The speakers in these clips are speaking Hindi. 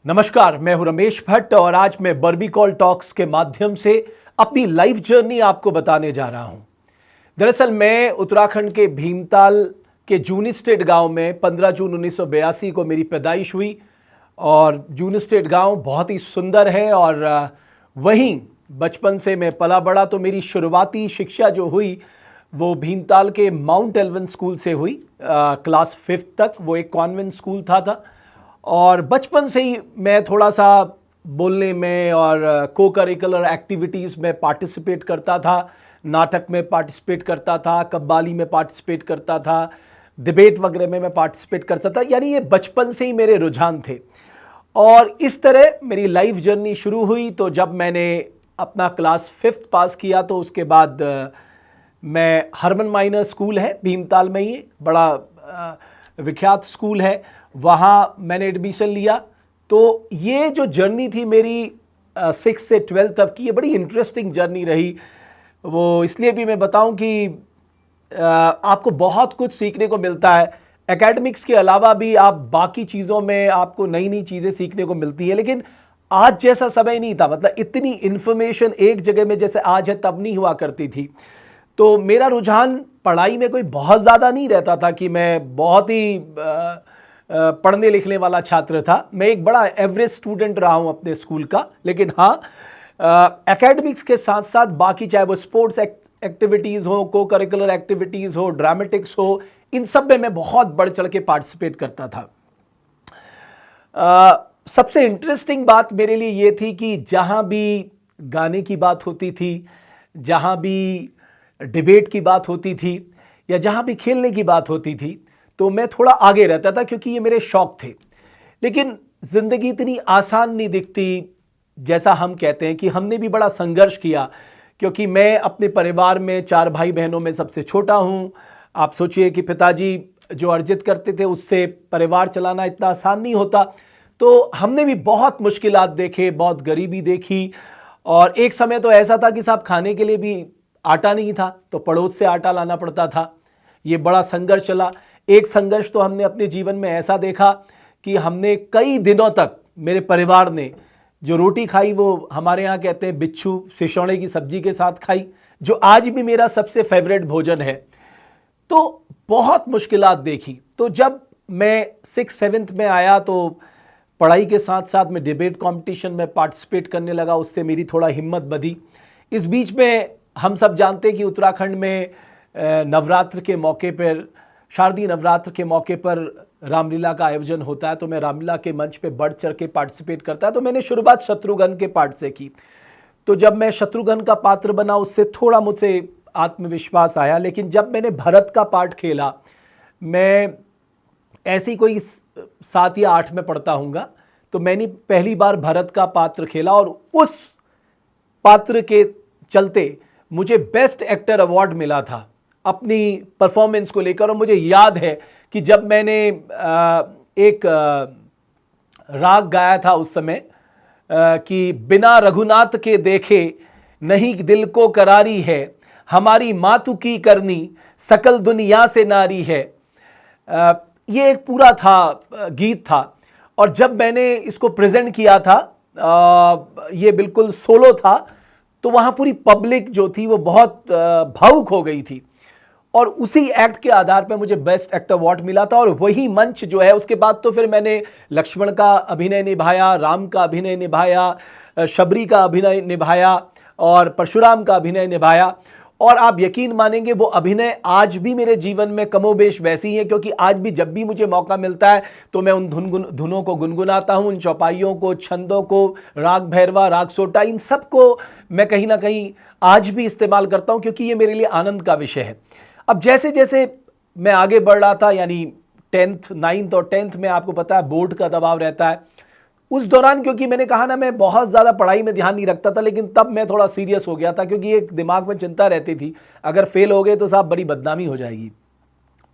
नमस्कार, मैं हूं रमेश भट्ट और आज मैं बर्बीकॉल टॉक्स के माध्यम से अपनी लाइफ जर्नी आपको बताने जा रहा हूं। दरअसल मैं उत्तराखंड के भीमताल के जूनी स्टेट गांव में 15 जून 1982 को मेरी पैदाइश हुई और जूनी स्टेट गांव बहुत ही सुंदर है और वहीं बचपन से मैं पला बड़ा। तो मेरी शुरुआती शिक्षा जो हुई वो भीमताल के माउंट एल्वन स्कूल से हुई, क्लास 5th तक। वो एक कॉन्वेंट स्कूल था और बचपन से ही मैं थोड़ा सा बोलने में और को करिकुलर एक्टिविटीज़ में पार्टिसिपेट करता था। नाटक में पार्टिसिपेट करता था, कव्वाली में पार्टिसिपेट करता था, डिबेट वगैरह में मैं पार्टिसिपेट करता था। यानी ये बचपन से ही मेरे रुझान थे और इस तरह मेरी लाइफ जर्नी शुरू हुई। तो जब मैंने अपना क्लास 5th पास किया तो उसके बाद मैं हरमन माइनर स्कूल है भीमताल में ही, बड़ा विख्यात स्कूल है, वहाँ मैंने एडमिशन लिया। तो ये जो जर्नी थी मेरी 6 से 12 तक की, ये बड़ी इंटरेस्टिंग जर्नी रही। वो इसलिए भी मैं बताऊं कि आपको बहुत कुछ सीखने को मिलता है। एकेडमिक्स के अलावा भी आप बाकी चीज़ों में आपको नई नई चीज़ें सीखने को मिलती है। लेकिन आज जैसा समय नहीं था, मतलब इतनी इन्फॉर्मेशन एक जगह में जैसे आज है तब नहीं हुआ करती थी। तो मेरा रुझान पढ़ाई में कोई बहुत ज़्यादा नहीं रहता था कि मैं बहुत ही पढ़ने लिखने वाला छात्र था। मैं एक बड़ा एवरेज स्टूडेंट रहा हूं अपने स्कूल का। लेकिन हाँ, एकेडमिक्स के साथ साथ बाकी चाहे वो स्पोर्ट्स एक्टिविटीज़ हो, को करिकुलर एक्टिविटीज़ हो, ड्रामेटिक्स हो, इन सब में मैं बहुत बढ़ चढ़ के पार्टिसिपेट करता था। सबसे इंटरेस्टिंग बात मेरे लिए ये थी कि जहाँ भी गाने की बात होती थी, जहाँ भी डिबेट की बात होती थी या जहाँ भी खेलने की बात होती थी तो मैं थोड़ा आगे रहता था, क्योंकि ये मेरे शौक थे। लेकिन ज़िंदगी इतनी आसान नहीं दिखती जैसा हम कहते हैं कि हमने भी बड़ा संघर्ष किया, क्योंकि मैं अपने परिवार में 4 भाई बहनों में सबसे छोटा हूँ। आप सोचिए कि पिताजी जो अर्जित करते थे उससे परिवार चलाना इतना आसान नहीं होता। तो हमने भी बहुत मुश्किलात देखे, बहुत गरीबी देखी और एक समय तो ऐसा था कि साहब खाने के लिए भी आटा नहीं था तो पड़ोस से आटा लाना पड़ता था। ये बड़ा संघर्ष चला। एक संघर्ष तो हमने अपने जीवन में ऐसा देखा कि हमने कई दिनों तक, मेरे परिवार ने जो रोटी खाई वो हमारे यहाँ कहते हैं बिच्छू सिसौड़े की सब्जी के साथ खाई, जो आज भी मेरा सबसे फेवरेट भोजन है। तो बहुत मुश्किलात देखी। तो जब मैं 6th-7th में आया तो पढ़ाई के साथ साथ मैं डिबेट कंपटीशन में पार्टिसिपेट करने लगा, उससे मेरी थोड़ा हिम्मत बढ़ी। इस बीच में हम सब जानते हैं कि उत्तराखंड में नवरात्र के मौके पर, शारदीय नवरात्र के मौके पर रामलीला का आयोजन होता है। तो मैं रामलीला के मंच पे बढ़ चढ़ के पार्टिसिपेट करता है। तो मैंने शुरुआत शत्रुघ्न के पार्ट से की। तो जब मैं शत्रुघ्न का पात्र बना उससे थोड़ा मुझसे आत्मविश्वास आया। लेकिन जब मैंने भरत का पार्ट खेला, मैं ऐसी कोई 7 या 8 में पढ़ता हूँगा, तो मैंने पहली बार भरत का पात्र खेला और उस पात्र के चलते मुझे बेस्ट एक्टर अवार्ड मिला था अपनी परफॉर्मेंस को लेकर। और मुझे याद है कि जब मैंने एक राग गाया था उस समय कि बिना रघुनाथ के देखे नहीं दिल को करारी है, हमारी मातु की करनी सकल दुनिया से नारी है। ये एक पूरा था, गीत था। और जब मैंने इसको प्रेजेंट किया था, ये बिल्कुल सोलो था, तो वहाँ पूरी पब्लिक जो थी वो बहुत भावुक हो गई थी और उसी एक्ट के आधार पर मुझे बेस्ट एक्टर अवार्ड मिला था। और वही मंच जो है, उसके बाद तो फिर मैंने लक्ष्मण का अभिनय निभाया, राम का अभिनय निभाया, शबरी का अभिनय निभाया और परशुराम का अभिनय निभाया। और आप यकीन मानेंगे वो अभिनय आज भी मेरे जीवन में कमोबेश वैसी ही है, क्योंकि आज भी जब भी मुझे मौका मिलता है तो मैं उन धुनों को गुनगुनाता हूँ, उन चौपाइयों को, छंदों को, राग भैरवा, राग सोटा, इन सब को मैं कहीं ना कहीं आज भी इस्तेमाल करता हूँ, क्योंकि ये मेरे लिए आनंद का विषय है। अब जैसे जैसे मैं आगे बढ़ रहा था, यानी 10th, 9th और 10th में आपको पता है बोर्ड का दबाव रहता है। उस दौरान, क्योंकि मैंने कहा ना मैं बहुत ज़्यादा पढ़ाई में ध्यान नहीं रखता था, लेकिन तब मैं थोड़ा सीरियस हो गया था, क्योंकि एक दिमाग में चिंता रहती थी अगर फेल हो गए तो साहब बड़ी बदनामी हो जाएगी।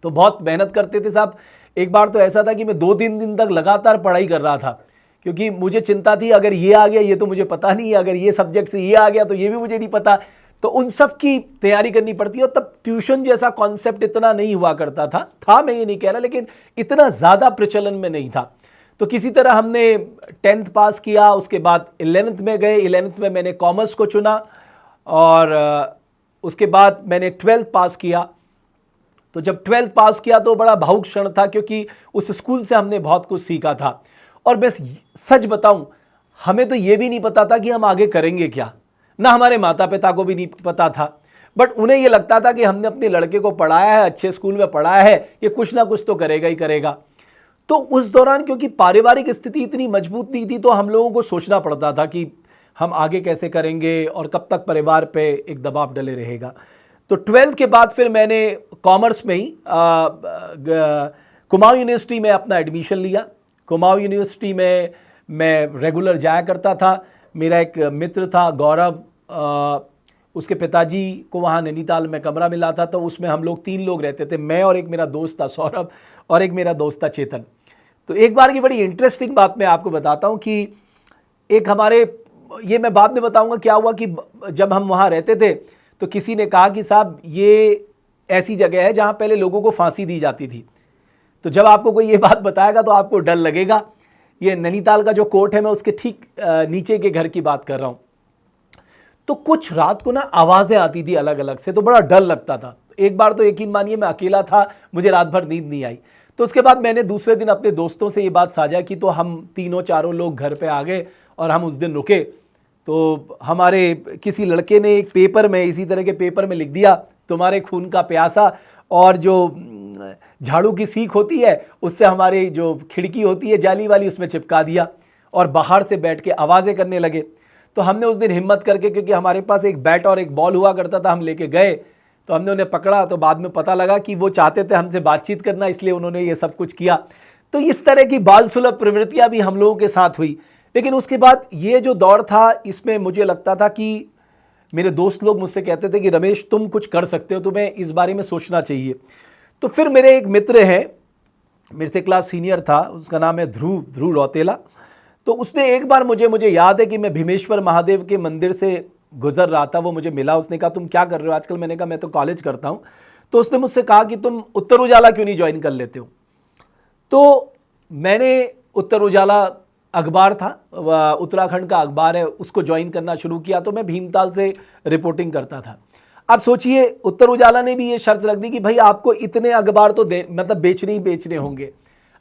तो बहुत मेहनत करते थे साहब। एक बार तो ऐसा था कि मैं 2-3 दिन तक लगातार पढ़ाई कर रहा था, क्योंकि मुझे चिंता थी अगर ये आ गया ये तो मुझे पता नहीं है, अगर ये सब्जेक्ट से ये आ गया तो ये भी मुझे नहीं पता। तो उन सब की तैयारी करनी पड़ती है। और तब ट्यूशन जैसा कॉन्सेप्ट इतना नहीं हुआ करता था, मैं ये नहीं कह रहा, लेकिन इतना ज़्यादा प्रचलन में नहीं था। तो किसी तरह हमने 10th पास किया, उसके बाद 11th में गए। 11th में मैंने कॉमर्स को चुना और उसके बाद मैंने 12th पास किया। तो जब 12th पास किया तो बड़ा भावुक क्षण था, क्योंकि उस स्कूल से हमने बहुत कुछ सीखा था। और मैं सच बताऊं, हमें तो ये भी नहीं पता था कि हम आगे करेंगे क्या, ना हमारे माता पिता को भी नहीं पता था। बट उन्हें ये लगता था कि हमने अपने लड़के को पढ़ाया है, अच्छे स्कूल में पढ़ाया है, ये कुछ ना कुछ तो करेगा ही करेगा। तो उस दौरान क्योंकि पारिवारिक स्थिति इतनी मजबूत नहीं थी, तो हम लोगों को सोचना पड़ता था कि हम आगे कैसे करेंगे और कब तक परिवार पे एक दबाव डले रहेगा। तो 12th के बाद फिर मैंने कॉमर्स में ही कुमाऊं यूनिवर्सिटी में अपना एडमिशन लिया। कुमाऊं यूनिवर्सिटी में मैं रेगुलर जाया करता था। मेरा एक मित्र था गौरव, उसके पिताजी को वहाँ नैनीताल में कमरा मिला था, तो उसमें हम लोग 3 लोग रहते थे, मैं और एक मेरा दोस्त था सौरभ और एक मेरा दोस्त था चेतन। तो एक बार की बड़ी इंटरेस्टिंग बात मैं आपको बताता हूँ कि एक हमारे, ये मैं बाद में बताऊँगा क्या हुआ, कि जब हम वहाँ रहते थे तो किसी ने कहा कि साहब ये ऐसी जगह है जहाँ पहले लोगों को फांसी दी जाती थी। तो जब आपको कोई ये बात बताएगा तो आपको डर लगेगा। ये नैनीताल का जो कोर्ट है, मैं उसके ठीक नीचे के घर की बात कर रहा हूँ। तो कुछ रात को ना आवाज़ें आती थी अलग अलग से, तो बड़ा डर लगता था। एक बार तो यकीन मानिए मैं अकेला था, मुझे रात भर नींद नहीं आई। तो उसके बाद मैंने दूसरे दिन अपने दोस्तों से ये बात साझा की, तो हम 3-4 लोग घर पे आ गए और हम उस दिन रुके। तो हमारे किसी लड़के ने एक पेपर में, इसी तरह के पेपर में लिख दिया, तुम्हारे खून का प्यासा, और जो झाड़ू की सीख होती है उससे हमारी जो खिड़की होती है जाली वाली, उसमें चिपका दिया और बाहर से बैठ के आवाज़ें करने लगे। तो हमने उस दिन हिम्मत करके, क्योंकि हमारे पास एक बैट और एक बॉल हुआ करता था, हम लेके गए। तो हमने उन्हें पकड़ा, तो बाद में पता लगा कि वो चाहते थे हमसे बातचीत करना, इसलिए उन्होंने ये सब कुछ किया। तो इस तरह की बाल सुलभ प्रवृत्तियाँ भी हम लोगों के साथ हुई। लेकिन उसके बाद ये जो दौर था, इसमें मुझे लगता था कि मेरे दोस्त लोग मुझसे कहते थे कि रमेश तुम कुछ कर सकते हो, तुम्हें इस बारे में सोचना चाहिए। तो फिर मेरे एक मित्र है, मेरे से क्लास सीनियर था, उसका नाम है ध्रुव रौतेला। तो उसने एक बार मुझे याद है कि मैं भीमेश्वर महादेव के मंदिर से गुजर रहा था, वो मुझे मिला। उसने कहा तुम क्या कर रहे हो आजकल? मैंने कहा मैं तो कॉलेज करता हूँ। तो उसने मुझसे कहा कि तुम उत्तर उजाला क्यों नहीं ज्वाइन कर लेते हो? तो मैंने उत्तर उजाला अखबार था, उत्तराखंड का अखबार है, उसको ज्वाइन करना शुरू किया। तो मैं भीमताल से रिपोर्टिंग करता था। अब सोचिए, उत्तर उजाला ने भी ये शर्त रख दी कि भाई आपको इतने अखबार तो मतलब बेचने ही बेचने होंगे।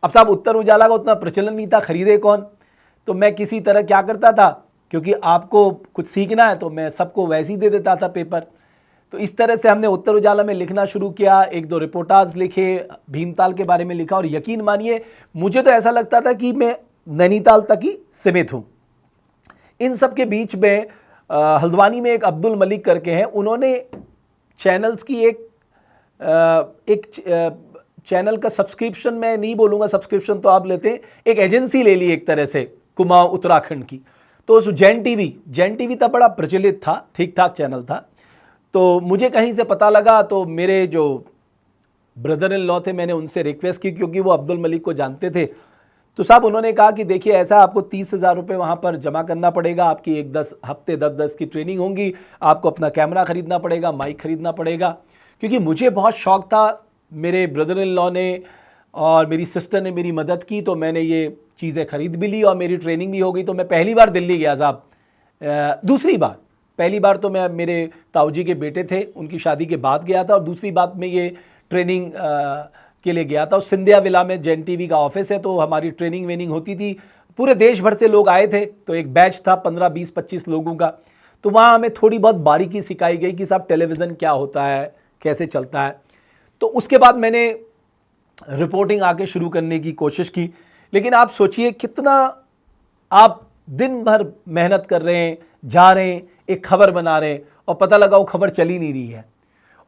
अब साहब उत्तर उजाला का उतना प्रचलन नहीं था, खरीदे कौन? तो मैं किसी तरह क्या करता था, क्योंकि आपको कुछ सीखना है तो मैं सबको वैसे ही दे देता था पेपर। तो इस तरह से हमने उत्तर उजाला में लिखना शुरू किया, 1-2 रिपोर्टाज लिखे, भीमताल के बारे में लिखा। और यकीन मानिए मुझे तो ऐसा लगता था कि मैं नैनीताल तक ही सीमित हूँ। इन सब के बीच में हल्द्वानी में एक अब्दुल मलिक करके हैं, उन्होंने चैनल्स की एक चैनल का सब्सक्रिप्शन, मैं नहीं बोलूँगा सब्सक्रिप्शन तो आप लेते हैं, एक एजेंसी ले ली एक तरह से कुमाऊं उत्तराखंड की। तो उस जैन टीवी तब बड़ा प्रचलित था, ठीक ठाक चैनल था। तो मुझे कहीं से पता लगा, तो मेरे जो ब्रदर इन लॉ थे, मैंने उनसे रिक्वेस्ट की, क्योंकि वो अब्दुल मलिक को जानते थे। तो साहब उन्होंने कहा कि देखिए ऐसा, आपको 30,000 रुपये वहाँ पर जमा करना पड़ेगा, आपकी एक 10 हफ्ते 10 की ट्रेनिंग होंगी, आपको अपना कैमरा खरीदना पड़ेगा, माइक खरीदना पड़ेगा। क्योंकि मुझे बहुत शौक था, मेरे ब्रदर इन लॉ ने और मेरी सिस्टर ने मेरी मदद की, तो मैंने ये चीज़ें खरीद भी ली और मेरी ट्रेनिंग भी हो गई। तो मैं पहली बार दिल्ली गया साहब, दूसरी बार, पहली बार तो मैं मेरे ताऊजी के बेटे थे उनकी शादी के बाद गया था, और दूसरी बात में ये ट्रेनिंग के लिए गया था। और सिंधिया विला में जैन टीवी का ऑफिस है, तो हमारी ट्रेनिंग वेनिंग होती थी, पूरे देश भर से लोग आए थे। तो एक बैच था 15, 20, 25 लोगों का। तो वहाँ हमें थोड़ी बहुत बारीकी सिखाई गई कि साहब टेलीविज़न क्या होता है, कैसे चलता है। तो उसके बाद मैंने रिपोर्टिंग आके शुरू करने की कोशिश की। लेकिन आप सोचिए कितना आप दिन भर मेहनत कर रहे हैं, जा रहे हैं, एक खबर बना रहे हैं, और पता लगा वो खबर चली नहीं रही है।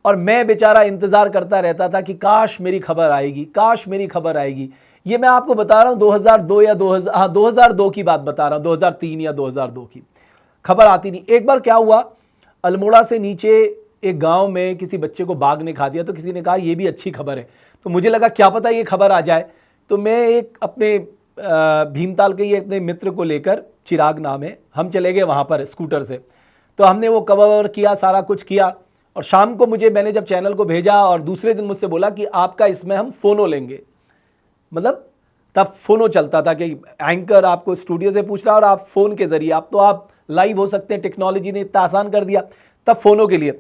और मैं बेचारा इंतज़ार करता रहता था कि काश मेरी खबर आएगी, काश मेरी खबर आएगी। ये मैं आपको बता रहा हूँ 2002 या 2002 की बात बता रहा हूँ, 2003 या 2002 की। खबर आती नहीं। एक बार क्या हुआ, अल्मोड़ा से नीचे एक गांव में किसी बच्चे को बाघ ने खा दिया। तो किसी ने कहा ये भी अच्छी खबर है। तो मुझे लगा क्या पता ये खबर आ जाए। तो मैं एक अपने भीमताल के ही अपने मित्र को लेकर, चिराग नाम है, हम चले गए वहाँ पर स्कूटर से। तो हमने वो कवर किया, सारा कुछ किया। और शाम को मैंने जब चैनल को भेजा, और दूसरे दिन मुझसे बोला कि आपका इसमें हम फ़ोनो लेंगे, मतलब तब फोनो चलता था कि एंकर आपको स्टूडियो से पूछ रहा और आप फोन के जरिए, अब तो आप लाइव हो सकते हैं, टेक्नोलॉजी ने इतना आसान कर दिया, तब फोनों के लिए।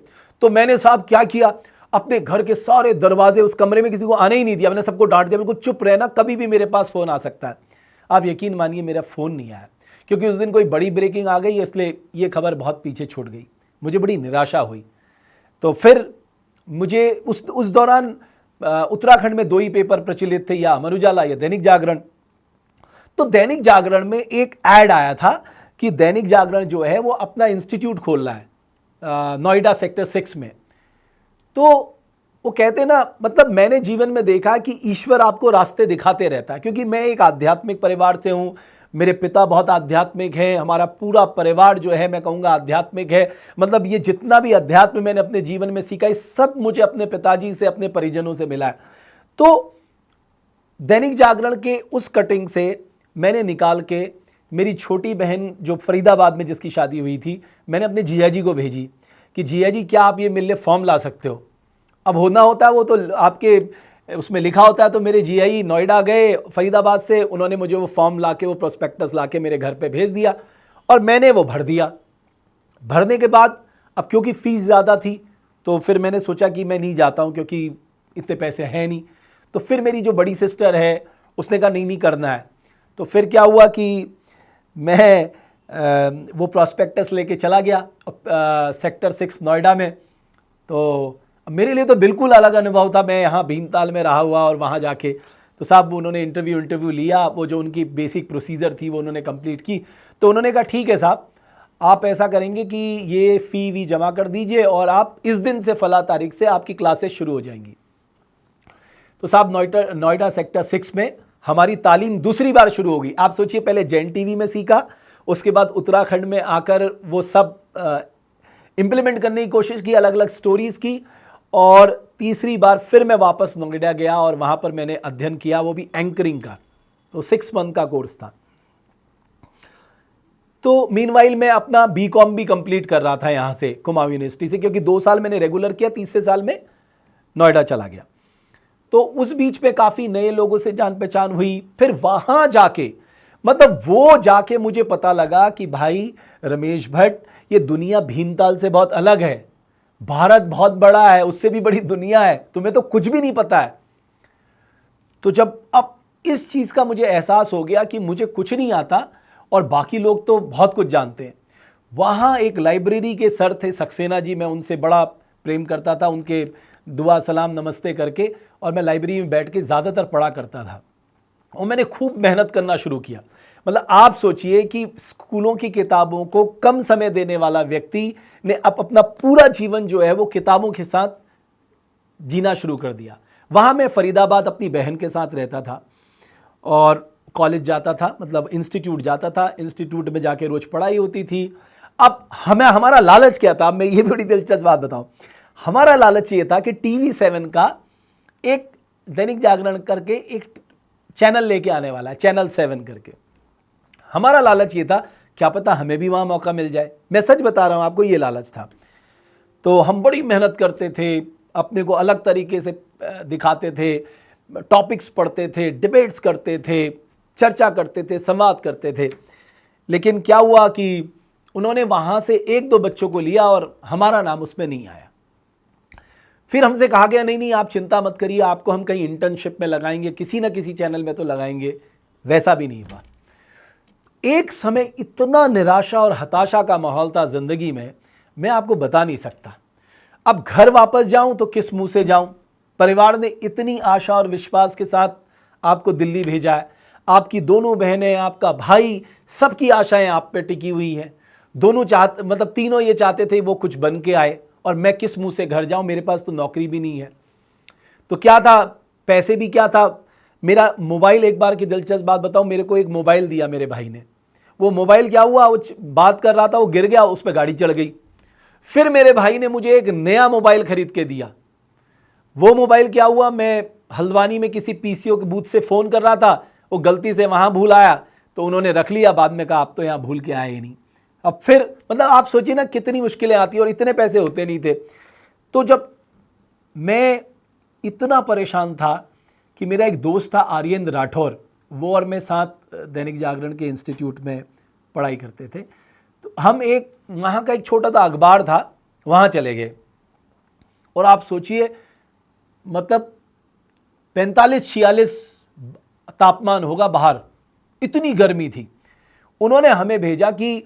तो मैंने साहब क्या किया, अपने घर के सारे दरवाजे, उस कमरे में किसी को आने ही नहीं दिया, मैंने सबको डांट दिया, बिल्कुल चुप रहना, कभी भी मेरे पास फोन आ सकता है। आप यकीन मानिए मेरा फोन नहीं आया, क्योंकि उस दिन कोई बड़ी ब्रेकिंग आ गई, इसलिए ये खबर बहुत पीछे छूट गई। मुझे बड़ी निराशा हुई। तो फिर मुझे उस दौरान उत्तराखंड में 2 ही पेपर प्रचलित थे, या अमर उजाला या दैनिक जागरण। तो दैनिक जागरण में एक ऐड आया था कि दैनिक जागरण जो है वो अपना इंस्टीट्यूट खोल रहा है नोएडा सेक्टर 6 में। तो वो कहते ना, मतलब मैंने जीवन में देखा कि ईश्वर आपको रास्ते दिखाते रहता है, क्योंकि मैं एक आध्यात्मिक परिवार से हूँ, मेरे पिता बहुत आध्यात्मिक हैं, हमारा पूरा परिवार जो है मैं कहूँगा आध्यात्मिक है। मतलब ये जितना भी अध्यात्म मैंने अपने जीवन में सीखा, ये सब मुझे अपने पिताजी से, अपने परिजनों से मिला है। तो दैनिक जागरण के उस कटिंग से मैंने निकाल के मेरी छोटी बहन जो फरीदाबाद में जिसकी शादी हुई थी, मैंने अपने जिया जी को भेजी कि जिया जी क्या आप ये मिलने फॉर्म ला सकते हो। अब होना होता है वो तो आपके उसमें लिखा होता है। तो मेरे जिया जी नोएडा गए फरीदाबाद से, उन्होंने मुझे वो फॉर्म ला के, वो प्रोस्पेक्टस ला के मेरे घर पे भेज दिया और मैंने वो भर दिया। भरने के बाद अब क्योंकि फ़ीस ज़्यादा थी तो फिर मैंने सोचा कि मैं नहीं जाता हूँ, क्योंकि इतने पैसे हैं नहीं। तो फिर मेरी जो बड़ी सिस्टर है उसने कहा नहीं करना है। तो फिर क्या हुआ कि मैं वो प्रोस्पेक्टस लेके चला गया सेक्टर 6 नोएडा में। तो मेरे लिए तो बिल्कुल अलग अनुभव था। मैं यहाँ भीमताल में रहा हुआ और वहाँ जाके तो साहब उन्होंने इंटरव्यू लिया, वो जो उनकी बेसिक प्रोसीजर थी वो उन्होंने कंप्लीट की। तो उन्होंने कहा ठीक है साहब, आप ऐसा करेंगे कि ये फ़ी वी जमा कर दीजिए और आप इस दिन से फला तारीख से आपकी क्लासेस शुरू हो जाएंगी। तो साहब नोएडा सेक्टर 6 में हमारी तालीम दूसरी बार शुरू होगी। आप सोचिए, पहले जैन टीवी में सीखा, उसके बाद उत्तराखंड में आकर वो सब इम्प्लीमेंट करने की कोशिश की, अलग अलग स्टोरीज़ की, और तीसरी बार फिर मैं वापस नोएडा गया और वहाँ पर मैंने अध्ययन किया, वो भी एंकरिंग का। तो 6 मंथ का कोर्स था। तो मीनवाइल मैं अपना बीकॉम भी कंप्लीट कर रहा था यहाँ से कुमाऊं यूनिवर्सिटी से, क्योंकि 2 साल मैंने रेगुलर किया, तीसरे साल में नोएडा चला गया। तो उस बीच में काफ़ी नए लोगों से जान पहचान हुई। फिर वहाँ जाके, मतलब वो जाके मुझे पता लगा कि भाई रमेश भट्ट, ये दुनिया भीमताल से बहुत अलग है, भारत बहुत बड़ा है, उससे भी बड़ी दुनिया है, तुम्हें तो कुछ भी नहीं पता है। तो जब अब इस चीज़ का मुझे एहसास हो गया कि मुझे कुछ नहीं आता और बाकी लोग तो बहुत कुछ जानते हैं। वहाँ एक लाइब्रेरी के सर थे सक्सेना जी, मैं उनसे बड़ा प्रेम करता था, उनके दुआ सलाम नमस्ते करके, और मैं लाइब्रेरी में बैठ के ज़्यादातर पढ़ा करता था और मैंने खूब मेहनत करना शुरू किया। मतलब आप सोचिए कि स्कूलों की किताबों को कम समय देने वाला व्यक्ति ने अब अपना पूरा जीवन जो है वो किताबों के साथ जीना शुरू कर दिया। वहाँ मैं फरीदाबाद अपनी बहन के साथ रहता था और कॉलेज जाता था, मतलब इंस्टीट्यूट जाता था, इंस्टीट्यूट में जाके रोज़ पढ़ाई होती थी। अब हमारा लालच क्या था, मैं ये बड़ी दिलचस्प बात बताऊं, हमारा लालच ये था कि टीवी 7 का एक दैनिक जागरण करके एक चैनल लेके आने वाला है, चैनल 7 करके। हमारा लालच ये था, क्या पता हमें भी वहाँ मौका मिल जाए। मैं सच बता रहा हूँ आपको, ये लालच था। तो हम बड़ी मेहनत करते थे, अपने को अलग तरीके से दिखाते थे, टॉपिक्स पढ़ते थे, डिबेट्स करते थे, चर्चा करते थे, संवाद करते थे। लेकिन क्या हुआ कि उन्होंने वहाँ से 1-2 बच्चों को लिया और हमारा नाम उसमें नहीं आया। फिर हमसे कहा गया नहीं आप चिंता मत करिए, आपको हम कहीं इंटर्नशिप में लगाएंगे, किसी न किसी चैनल में तो लगाएंगे। वैसा भी नहीं हुआ। एक समय इतना निराशा और हताशा का माहौल था ज़िंदगी में, मैं आपको बता नहीं सकता। अब घर वापस जाऊं तो किस मुंह से जाऊं। परिवार ने इतनी आशा और विश्वास के साथ आपको दिल्ली भेजा है, आपकी दोनों बहनें, आपका भाई, सबकी आशाएं आप पे टिकी हुई हैं। दोनों मतलब तीनों ये चाहते थे वो कुछ बन के आए, और मैं किस मुंह से घर जाऊं, मेरे पास तो नौकरी भी नहीं है। तो क्या था, पैसे भी क्या था, मेरा मोबाइल, एक बार की दिलचस्प बात बताऊं, मेरे को एक मोबाइल दिया मेरे भाई ने। वो मोबाइल क्या हुआ, वो बात कर रहा था, वो गिर गया, उस पर गाड़ी चढ़ गई। फिर मेरे भाई ने मुझे एक नया मोबाइल खरीद के दिया। वो मोबाइल क्या हुआ, मैं हल्द्वानी में किसी पीसीओ के बूथ से फ़ोन कर रहा था, वो गलती से वहाँ भूल आया, तो उन्होंने रख लिया। बाद में कहा आप तो यहाँ भूल के आए ही नहीं। अब फिर मतलब आप सोचिए ना कितनी मुश्किलें आती, और इतने पैसे होते नहीं थे। तो जब मैं इतना परेशान था कि मेरा एक दोस्त था आर्यन राठौर, वो और मैं साथ दैनिक जागरण के इंस्टीट्यूट में पढ़ाई करते थे। तो हम एक वहाँ का एक छोटा सा अखबार था, वहाँ चले गए। और आप सोचिए, मतलब 45-46 तापमान होगा बाहर, इतनी गर्मी थी। उन्होंने हमें भेजा कि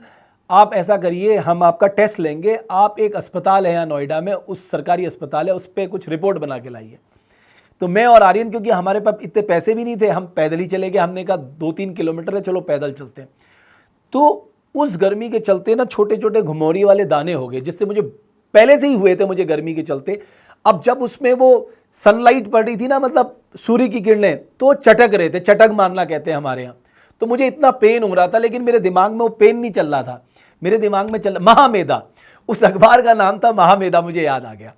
आप ऐसा करिए, हम आपका टेस्ट लेंगे, आप एक अस्पताल है यहाँ नोएडा में, उस सरकारी अस्पताल है, उस पर कुछ रिपोर्ट बना के लाइए। तो मैं और आर्यन, क्योंकि हमारे पास इतने पैसे भी नहीं थे, हम पैदल ही चले गए। हमने कहा 2-3 किलोमीटर है, चलो पैदल चलते हैं। तो उस गर्मी के चलते ना छोटे छोटे घुमौरी वाले दाने हो गए, जिससे मुझे पहले से ही हुए थे मुझे गर्मी के चलते। अब जब उसमें वो सनलाइट पड़ रही थी ना, मतलब सूर्य की किरणें, तो चटक रहे थे, चटक मारना कहते हैं हमारे यहाँ। तो मुझे इतना पेन हो रहा था, लेकिन मेरे दिमाग में वो पेन नहीं चल रहा था, मेरे दिमाग में चल महामेधा, उस अखबार का नाम था महामेधा, मुझे याद आ गया।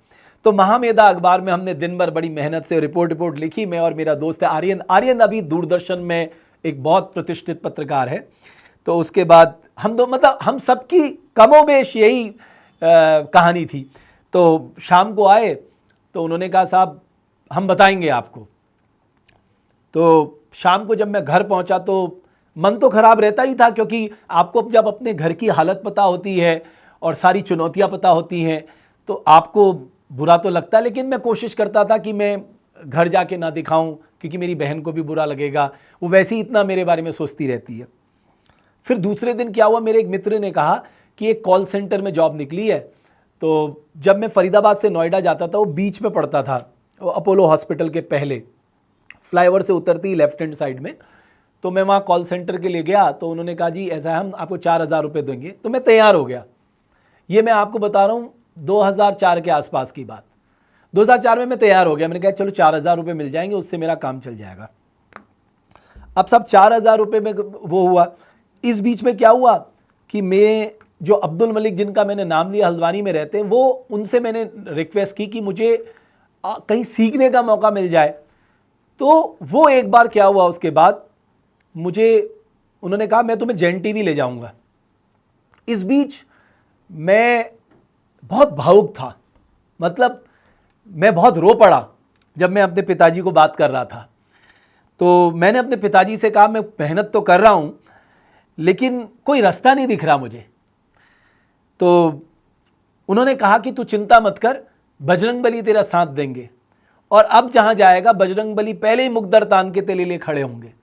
तो महामेधा अखबार में हमने दिन भर बड़ी मेहनत से रिपोर्ट लिखी, मैं और मेरा दोस्त है आर्यन। आर्यन अभी दूरदर्शन में एक बहुत प्रतिष्ठित पत्रकार है। तो उसके बाद हम दो, मतलब हम सबकी कमोबेश यही कहानी थी। तो शाम को आए तो उन्होंने कहा साहब हम बताएंगे आपको। तो शाम को जब मैं घर पहुंचा तो मन तो खराब रहता ही था, क्योंकि आपको जब अपने घर की हालत पता होती है और सारी चुनौतियां पता होती हैं तो आपको बुरा तो लगता है। लेकिन मैं कोशिश करता था कि मैं घर जाके ना दिखाऊं, क्योंकि मेरी बहन को भी बुरा लगेगा, वो वैसे ही इतना मेरे बारे में सोचती रहती है। फिर दूसरे दिन क्या हुआ, मेरे एक मित्र ने कहा कि एक कॉल सेंटर में जॉब निकली है। तो जब मैं फरीदाबाद से नोएडा जाता था, वो बीच में पड़ता था, वो अपोलो हॉस्पिटल के पहले फ्लाईओवर से उतरती ही लेफ्ट हैंड साइड में। तो मैं वहाँ कॉल सेंटर के लिए गया, तो उन्होंने कहा जी ऐसा है, हम आपको 4,000 रुपये देंगे। तो मैं तैयार हो गया। ये मैं आपको बता रहा हूँ 2004 के आसपास की बात। 2004 में मैं तैयार हो गया, मैंने कहा चलो 4,000 रुपये मिल जाएंगे, उससे मेरा काम चल जाएगा। अब सब 4,000 रुपये में वो हुआ। इस बीच में क्या हुआ कि मैं जो अब्दुल मलिक, जिनका मैंने नाम लिया, हल्द्वानी में रहते हैं, वो उनसे मैंने रिक्वेस्ट की कि मुझे कहीं सीखने का मौका मिल जाए। तो वो एक बार क्या हुआ, उसके बाद मुझे उन्होंने कहा मैं तुम्हें जेन टीवी ले जाऊंगा। इस बीच मैं बहुत भावुक था, मतलब मैं बहुत रो पड़ा जब मैं अपने पिताजी को बात कर रहा था। तो मैंने अपने पिताजी से कहा मैं मेहनत तो कर रहा हूं, लेकिन कोई रास्ता नहीं दिख रहा मुझे। तो उन्होंने कहा कि तू चिंता मत कर, बजरंगबली तेरा साथ देंगे, और अब जहां जाएगा बजरंगबली पहले ही मुकद्दर तान के तेरे लिए खड़े होंगे।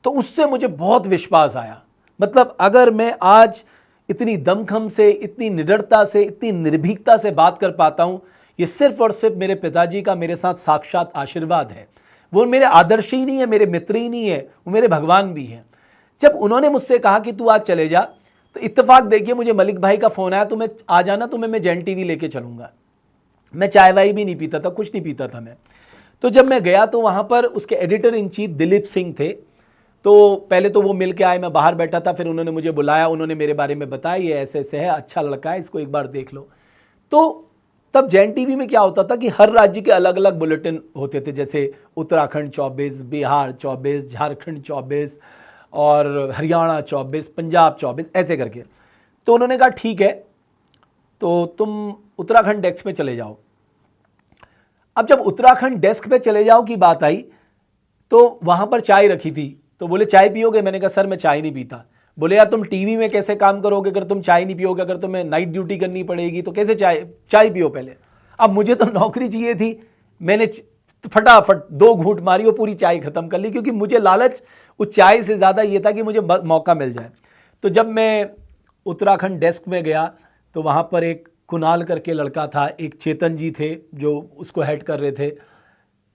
तो उससे मुझे बहुत विश्वास आया। मतलब अगर मैं आज इतनी दमखम से, इतनी निडरता से, इतनी निर्भीकता से बात कर पाता हूं, ये सिर्फ और सिर्फ मेरे पिताजी का मेरे साथ साक्षात आशीर्वाद है। वो मेरे आदर्श ही नहीं है, मेरे मित्र ही नहीं है, वो मेरे भगवान भी हैं। जब उन्होंने मुझसे कहा कि तू आज चले जा, तो इत्तेफाक देखिए मुझे मलिक भाई का फ़ोन आया, तुम्हें आ जाना, तुम्हें मैं जेन टीवी लेके चलूँगा। मैं चाय वाई भी नहीं पीता था, कुछ नहीं पीता था मैं। तो जब मैं गया तो वहाँ पर उसके editor in chief Dilip Singh थे। तो पहले तो वो मिल के आए, मैं बाहर बैठा था, फिर उन्होंने मुझे बुलाया, उन्होंने मेरे बारे में बताया ये ऐसे ऐसे है, अच्छा लड़का है, इसको एक बार देख लो। तो तब जेन टीवी में क्या होता था कि हर राज्य के अलग अलग बुलेटिन होते थे, जैसे उत्तराखंड 24, बिहार 24, झारखंड 24 और हरियाणा 24, पंजाब 24, ऐसे करके। तो उन्होंने कहा ठीक है, तो तुम उत्तराखंड डेस्क में चले जाओ। अब जब उत्तराखंड डेस्क पे चले जाओ की बात आई, तो वहाँ पर चाय रखी थी। तो बोले चाय पियोगे? मैंने कहा सर मैं चाय नहीं पीता। बोले यार तुम टीवी में कैसे काम करोगे अगर तुम चाय नहीं पियोगे? अगर तुम्हें नाइट ड्यूटी करनी पड़ेगी तो कैसे चाय पियो पहले। अब मुझे तो नौकरी चाहिए थी, मैंने फटाफट 2 घूंट मारी और पूरी चाय खत्म कर ली, क्योंकि मुझे लालच उस चाय से ज़्यादा ये था कि मुझे मौका मिल जाए। तो जब मैं उत्तराखंड डेस्क में गया तो वहाँ पर एक कुणाल करके लड़का था, एक चेतन जी थे जो उसको हेड कर रहे थे,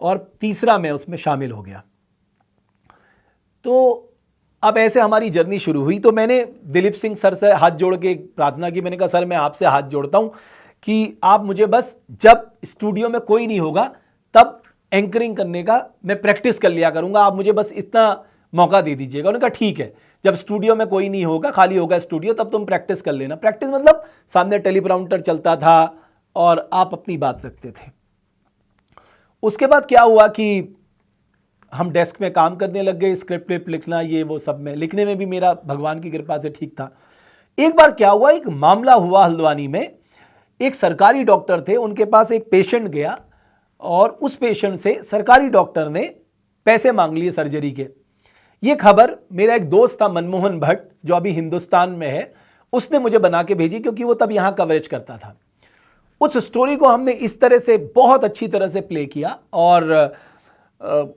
और तीसरा मैं उसमें शामिल हो गया। तो अब ऐसे हमारी जर्नी शुरू हुई। तो मैंने दिलीप सिंह सर से हाथ जोड़ के प्रार्थना की, मैंने कहा सर मैं आपसे हाथ जोड़ता हूँ कि आप मुझे बस जब स्टूडियो में कोई नहीं होगा तब एंकरिंग करने का मैं प्रैक्टिस कर लिया करूँगा, आप मुझे बस इतना मौका दे दीजिएगा। उन्होंने कहा ठीक है, जब स्टूडियो में कोई नहीं होगा, खाली होगा स्टूडियो, तब तुम प्रैक्टिस कर लेना। प्रैक्टिस मतलब सामने टेलीप्राउंटर चलता था और आप अपनी बात रखते थे। उसके बाद क्या हुआ कि हम डेस्क में काम करने लग गए, स्क्रिप्ट लिखना, ये वो सब में, लिखने में भी मेरा भगवान की कृपा से ठीक था। एक बार क्या हुआ, एक मामला हुआ हल्द्वानी में। एक सरकारी डॉक्टर थे, उनके पास एक पेशेंट गया और उस पेशेंट से सरकारी डॉक्टर ने पैसे मांग लिए सर्जरी के। ये खबर मेरा एक दोस्त था मनमोहन भट्ट, जो अभी हिंदुस्तान में है, उसने मुझे बना के भेजी, क्योंकि वो तब यहां कवरेज करता था। उस स्टोरी को हमने इस तरह से बहुत अच्छी तरह से प्ले किया और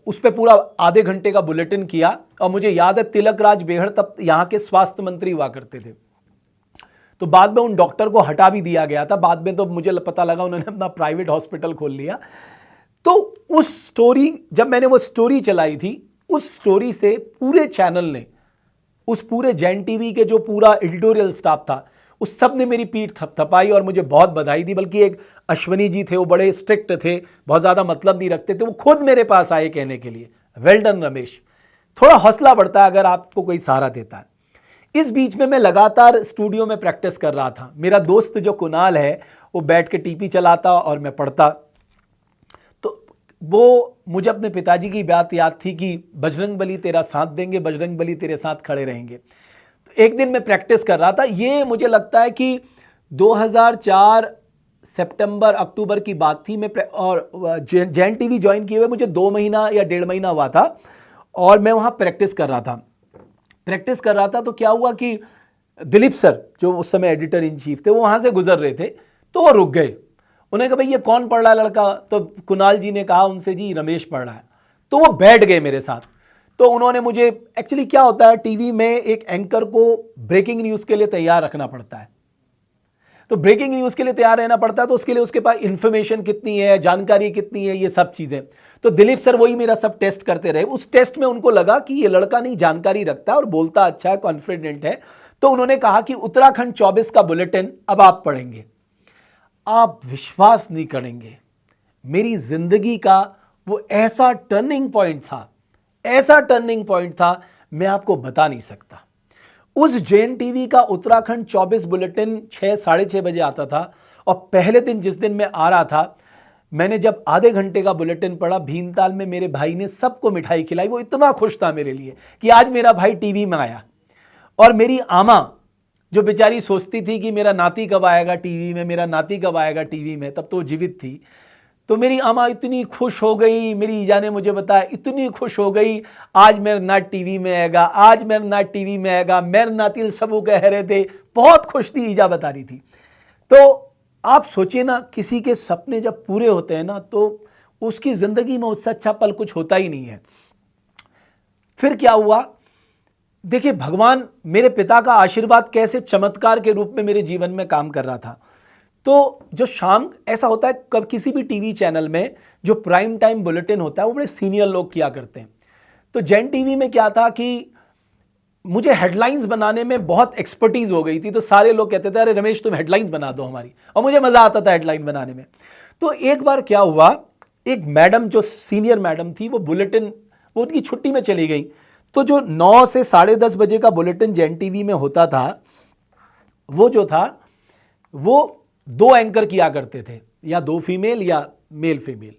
उस पर पूरा आधे घंटे का बुलेटिन किया। और मुझे याद है तिलक राज बेहड़ तब यहाँ के स्वास्थ्य मंत्री हुआ करते थे, तो बाद में उन डॉक्टर को हटा भी दिया गया था। बाद में तो मुझे पता लगा उन्होंने अपना प्राइवेट हॉस्पिटल खोल लिया। तो उस स्टोरी, जब मैंने वो स्टोरी चलाई थी, उस स्टोरी से पूरे चैनल ने, उस पूरे जैन टीवी के जो पूरा एडिटोरियल स्टाफ था, उस सब ने मेरी पीठ थपथपाई और मुझे बहुत बधाई दी। बल्कि एक अश्वनी जी थे, वो बड़े स्ट्रिक्ट थे, बहुत ज़्यादा मतलब नहीं रखते थे, वो खुद मेरे पास आए कहने के लिए वेल डन रमेश। थोड़ा हौसला बढ़ता है अगर आपको कोई सहारा देता है। इस बीच में मैं लगातार स्टूडियो में प्रैक्टिस कर रहा था। मेरा दोस्त जो कुणाल है, वो बैठ के टीपी चलाता और मैं पढ़ता। तो वो मुझे अपने पिताजी की बात याद थी कि बजरंगबली तेरा साथ देंगे, बजरंगबली तेरे साथ खड़े रहेंगे। तो एक दिन मैं प्रैक्टिस कर रहा था, ये मुझे लगता है कि 2004 सितंबर अक्टूबर की बात थी। मैं और जैन टीवी ज्वाइन किए हुए मुझे 2 महीना या 1.5 महीना हुआ था और मैं वहाँ प्रैक्टिस कर रहा था। तो क्या हुआ कि दिलीप सर, जो उस समय एडिटर इन चीफ थे, वो वहाँ से गुजर रहे थे, तो वो रुक गए। उन्होंने कहा भाई ये कौन पढ़ रहा है लड़का? तो कुणाल जी ने कहा उनसे, जी रमेश पढ़ रहा है। तो वो बैठ गए मेरे साथ। तो उन्होंने मुझे, एक्चुअली क्या होता है टीवी में, एक एंकर को ब्रेकिंग न्यूज़ के लिए तैयार रखना पड़ता है। तो ब्रेकिंग न्यूज़ के लिए तैयार रहना पड़ता है, तो उसके लिए उसके पास इंफॉर्मेशन कितनी है, जानकारी कितनी है, ये सब चीज़ें। तो दिलीप सर वही मेरा सब टेस्ट करते रहे। उस टेस्ट में उनको लगा कि ये लड़का नहीं जानकारी रखता है और बोलता अच्छा है, कॉन्फिडेंट है। तो उन्होंने कहा कि उत्तराखंड 24 का बुलेटिन अब आप पढ़ेंगे। आप विश्वास नहीं करेंगे, मेरी जिंदगी का वो ऐसा टर्निंग पॉइंट था, मैं आपको बता नहीं सकता। उस जैन टीवी का उत्तराखंड 24 बुलेटिन 6 साढ़े 6 बजे आता था और पहले दिन जिस दिन मैं आ रहा था, मैंने जब आधे घंटे का बुलेटिन पढ़ा, भीमताल में मेरे भाई ने सबको मिठाई खिलाई। वो इतना खुश था मेरे लिए कि आज मेरा भाई टीवी में आया। और मेरी आमा, जो बेचारी सोचती थी कि मेरा नाती कब आएगा टीवी में, तब तो वो जीवित थी। तो मेरी आमा इतनी खुश हो गई, मेरी ईजा ने मुझे बताया, इतनी खुश हो गई, आज मेरा नात टीवी में आएगा, मेरे नातिल सबू कह रहे थे। बहुत खुश थी, ईजा बता रही थी। तो आप सोचिए ना, किसी के सपने जब पूरे होते हैं ना, तो उसकी जिंदगी में उससे अच्छा पल कुछ होता ही नहीं है। फिर क्या हुआ, देखिए भगवान, मेरे पिता का आशीर्वाद कैसे चमत्कार के रूप में मेरे जीवन में काम कर रहा था। तो जो शाम, ऐसा होता है कब किसी भी टीवी चैनल में जो प्राइम टाइम बुलेटिन होता है, वो बड़े सीनियर लोग किया करते हैं। तो जैन टीवी में क्या था कि मुझे हेडलाइंस बनाने में बहुत एक्सपर्टीज हो गई थी। तो सारे लोग कहते थे अरे रमेश तुम हेडलाइंस बना दो हमारी, और मुझे मजा आता था हेडलाइन बनाने में। तो एक बार क्या हुआ, एक मैडम जो सीनियर मैडम थी, वो उनकी छुट्टी में चली गई। तो जो 9 से 10:30 बजे का बुलेटिन जैन टीवी में होता था, वो जो था वो 2 एंकर किया करते थे, या 2 फीमेल या मेल फीमेल।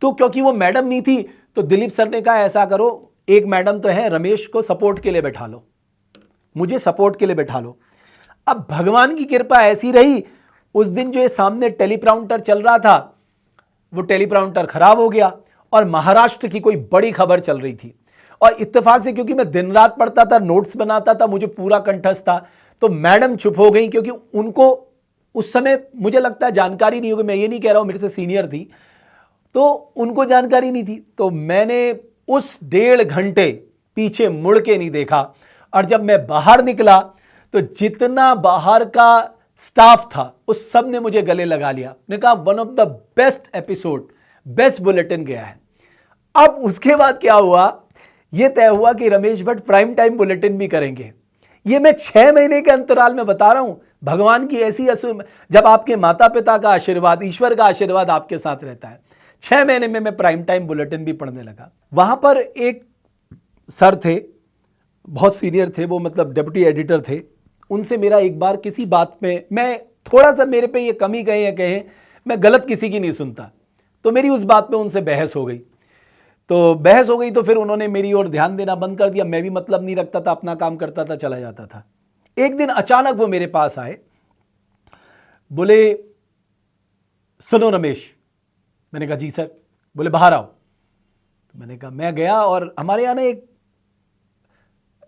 तो क्योंकि वो मैडम नहीं थी, तो दिलीप सर ने कहा ऐसा करो, एक मैडम तो है, रमेश को सपोर्ट के लिए बैठा लो, मुझे सपोर्ट के लिए बैठा लो। अब भगवान की कृपा ऐसी रही, उस दिन जो ये सामने टेलीप्रॉम्प्टर चल रहा था, वो टेलीप्रॉम्प्टर खराब हो गया और महाराष्ट्र की कोई बड़ी खबर चल रही थी। और इत्तेफाक से, क्योंकि मैं दिन रात पढ़ता था, नोट्स बनाता था, मुझे पूरा कंठस्थ था, तो मैडम चुप हो गई, क्योंकि उनको उस समय मुझे लगता है जानकारी नहीं होगी। मैं ये नहीं कह रहा हूं, मेरे से सीनियर थी, तो उनको जानकारी नहीं थी। तो मैंने उस 1.5 घंटे पीछे मुड़ के नहीं देखा। और जब मैं बाहर निकला, तो जितना बाहर का स्टाफ था, उस सब ने मुझे गले लगा लिया। ने कहा one of the best episode, best bulletin गया है। अब उसके बाद क्या हुआ, यह तय हुआ कि Ramesh Bhatt prime time bulletin भी करेंगे। ये मैं 6 महीने के अंतराल में बता रहा हूं। भगवान की ऐसी जब आपके माता पिता का आशीर्वाद, ईश्वर का आशीर्वाद आपके साथ रहता है, 6 महीने में मैं प्राइम टाइम बुलेटिन भी पढ़ने लगा। वहां पर एक सर थे, बहुत सीनियर थे, वो मतलब डिप्टी एडिटर थे। उनसे मेरा एक बार किसी बात में, मैं थोड़ा सा, मेरे पे ये कमी कहें या कहें, मैं गलत किसी की नहीं सुनता, तो मेरी उस बात में उनसे बहस हो गई। तो फिर उन्होंने मेरी ओर ध्यान देना बंद कर दिया। मैं भी मतलब नहीं रखता था, अपना काम करता था, चला जाता था। एक दिन अचानक वो मेरे पास आए, बोले सुनो रमेश। मैंने कहा जी सर। बोले बाहर आओ। तो मैंने कहा, मैं गया और हमारे यहाँ ना एक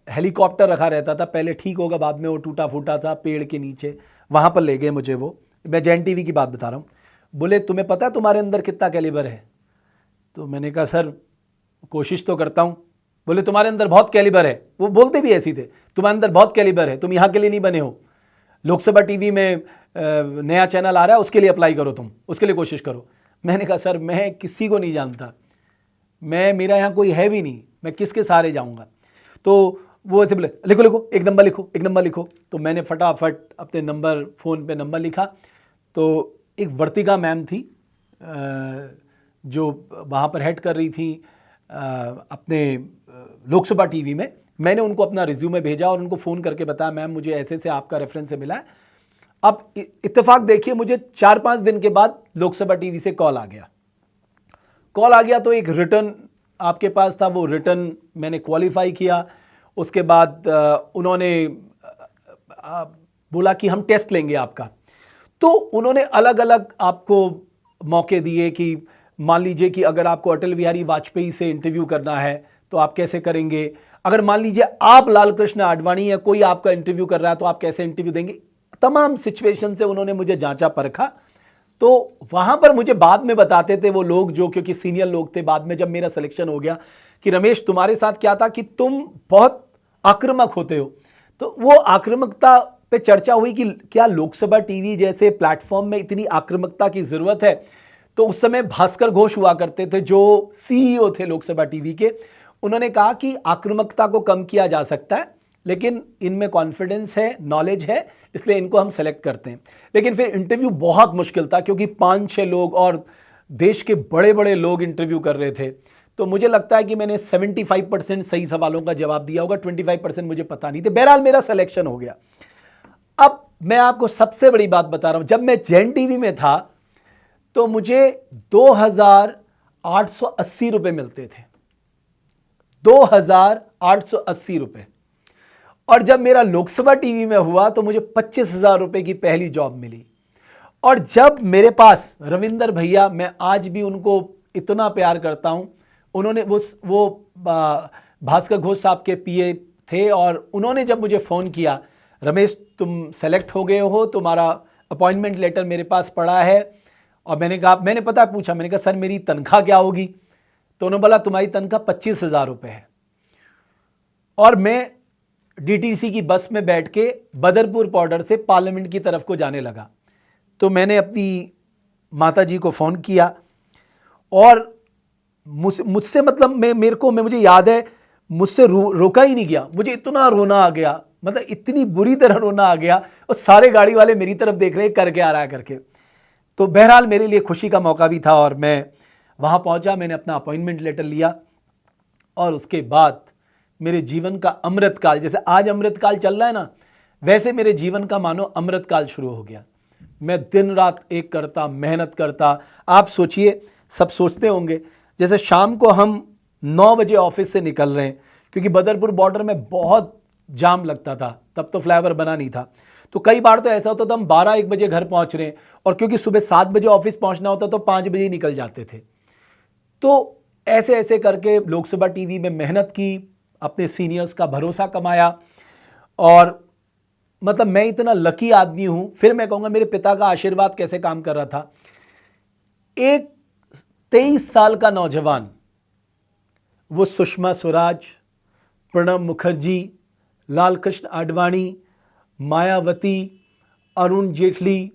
हेलीकॉप्टर रखा रहता था, पहले ठीक होगा बाद में वो टूटा फूटा था पेड़ के नीचे, वहाँ पर ले गए मुझे वो। मैं जैन टीवी की बात बता रहा हूँ। बोले तुम्हें पता है तुम्हारे अंदर कितना कैलिबर है? तो मैंने कहा सर कोशिश तो करता हूँ। बोले तुम्हारे अंदर बहुत कैलिबर है, वो बोलते भी ऐसी थे, तुम्हारे अंदर बहुत कैलिबर है, तुम यहाँ के लिए नहीं बने हो, लोकसभा टीवी में नया चैनल आ रहा है उसके लिए अप्लाई करो, तुम उसके लिए कोशिश करो। मैंने कहा सर मैं किसी को नहीं जानता, मेरा यहाँ कोई है भी नहीं, मैं किसके सहारे जाऊँगा। तो वो ऐसे बोले लिखो लिखो, एक नंबर लिखो, एक नंबर लिखो। तो मैंने फटाफट अपने नंबर, फ़ोन पे नंबर लिखा। तो एक वर्तिका मैम थी जो वहाँ पर हेड कर रही थी अपने लोकसभा टीवी में। मैंने उनको अपना रिज्यूमे भेजा और उनको फ़ोन करके बताया मैम मुझे ऐसे से आपका रेफरेंस से मिला है। अब इत्तेफाक देखिए मुझे 4-5 दिन के बाद लोकसभा टीवी से कॉल आ गया। कॉल आ गया तो एक रिटर्न आपके पास था, वो रिटर्न मैंने क्वालिफाई किया। उसके बाद उन्होंने बोला कि हम टेस्ट लेंगे आपका। तो उन्होंने अलग अलग आपको मौके दिए कि मान लीजिए कि अगर आपको अटल बिहारी वाजपेयी से इंटरव्यू करना है तो आप कैसे करेंगे, अगर मान लीजिए आप लाल कृष्ण आडवाणी या कोई आपका इंटरव्यू कर रहा है तो आप कैसे इंटरव्यू देंगे। तमाम सिचुएशन से उन्होंने मुझे जांचा परखा। तो वहां पर मुझे बाद में बताते थे वो लोग जो, क्योंकि सीनियर लोग थे, बाद में जब मेरा सिलेक्शन हो गया कि रमेश तुम्हारे साथ क्या था कि तुम बहुत आक्रामक होते हो। तो वो आक्रामकता पे चर्चा हुई कि क्या लोकसभा टीवी जैसे प्लेटफॉर्म में इतनी आक्रामकता की जरूरत है। तो उस समय भास्कर घोष हुआ करते थे जो सीईओ थे लोकसभा टीवी के। उन्होंने कहा कि आक्रामकता को कम किया जा सकता है लेकिन इनमें कॉन्फिडेंस है, नॉलेज है, इसलिए इनको हम सेलेक्ट करते हैं। लेकिन फिर इंटरव्यू बहुत मुश्किल था क्योंकि 5-6 लोग और देश के बड़े बड़े लोग इंटरव्यू कर रहे थे। तो मुझे लगता है कि मैंने 75% सही सवालों का जवाब दिया होगा, 25% मुझे पता नहीं थे। बहरहाल मेरा सिलेक्शन हो गया। अब मैं आपको सबसे बड़ी बात बता रहा हूं, जब मैं जैन टीवी में था तो मुझे 2,880 रुपए मिलते थे, 2,880 रुपए। और जब मेरा लोकसभा टीवी में हुआ तो मुझे 25,000 रुपए की पहली जॉब मिली। और जब मेरे पास रविंदर भैया, मैं आज भी उनको इतना प्यार करता हूं, उन्होंने वो भास्कर घोष साहब के पीए थे और उन्होंने जब मुझे फ़ोन किया रमेश तुम सेलेक्ट हो गए हो, तुम्हारा अपॉइंटमेंट लेटर मेरे पास पड़ा है। और मैंने कहा, मैंने पता पूछा, मैंने कहा सर मेरी तनख्वाह क्या होगी? तो उन्होंने बोला तुम्हारी तनख्वाह 25,000 रुपये है। और मैं डीटीसी की बस में बैठ के बदरपुर बॉर्डर से पार्लियामेंट की तरफ को जाने लगा। तो मैंने अपनी माता जी को फ़ोन किया और मुझसे मतलब मुझे याद है मुझसे रोका ही नहीं गया। मुझे इतना रोना आ गया, मतलब इतनी बुरी तरह रोना आ गया और सारे गाड़ी वाले मेरी तरफ देख रहे करके आ रहा है करके। तो बहरहाल मेरे लिए खुशी का मौका भी था और मैं वहाँ पहुँचा, मैंने अपना अपॉइंटमेंट लेटर लिया और उसके बाद मेरे जीवन का अमृतकाल, जैसे आज अमृतकाल चल रहा है ना, वैसे मेरे जीवन का मानो अमृतकाल शुरू हो गया। मैं दिन रात एक करता, मेहनत करता। आप सोचिए, सब सोचते होंगे जैसे शाम को हम 9 बजे ऑफिस से निकल रहे हैं, क्योंकि बदरपुर बॉर्डर में बहुत जाम लगता था, तब तो फ्लाईओवर बना नहीं था। तो कई बार तो ऐसा होता था हम 12-1 बजे घर पहुंच रहे हैं और क्योंकि सुबह 7 बजे ऑफिस पहुंचना होता तो 5 बजे ही निकल जाते थे। तो ऐसे ऐसे करके लोकसभा टीवी में मेहनत की, अपने सीनियर्स का भरोसा कमाया और मतलब मैं इतना लकी आदमी हूं। फिर मैं कहूँगा मेरे पिता का आशीर्वाद कैसे काम कर रहा था। एक 23 साल का नौजवान, वो सुषमा स्वराज, प्रणब मुखर्जी, लाल कृष्ण आडवाणी, मायावती, अरुण जेटली,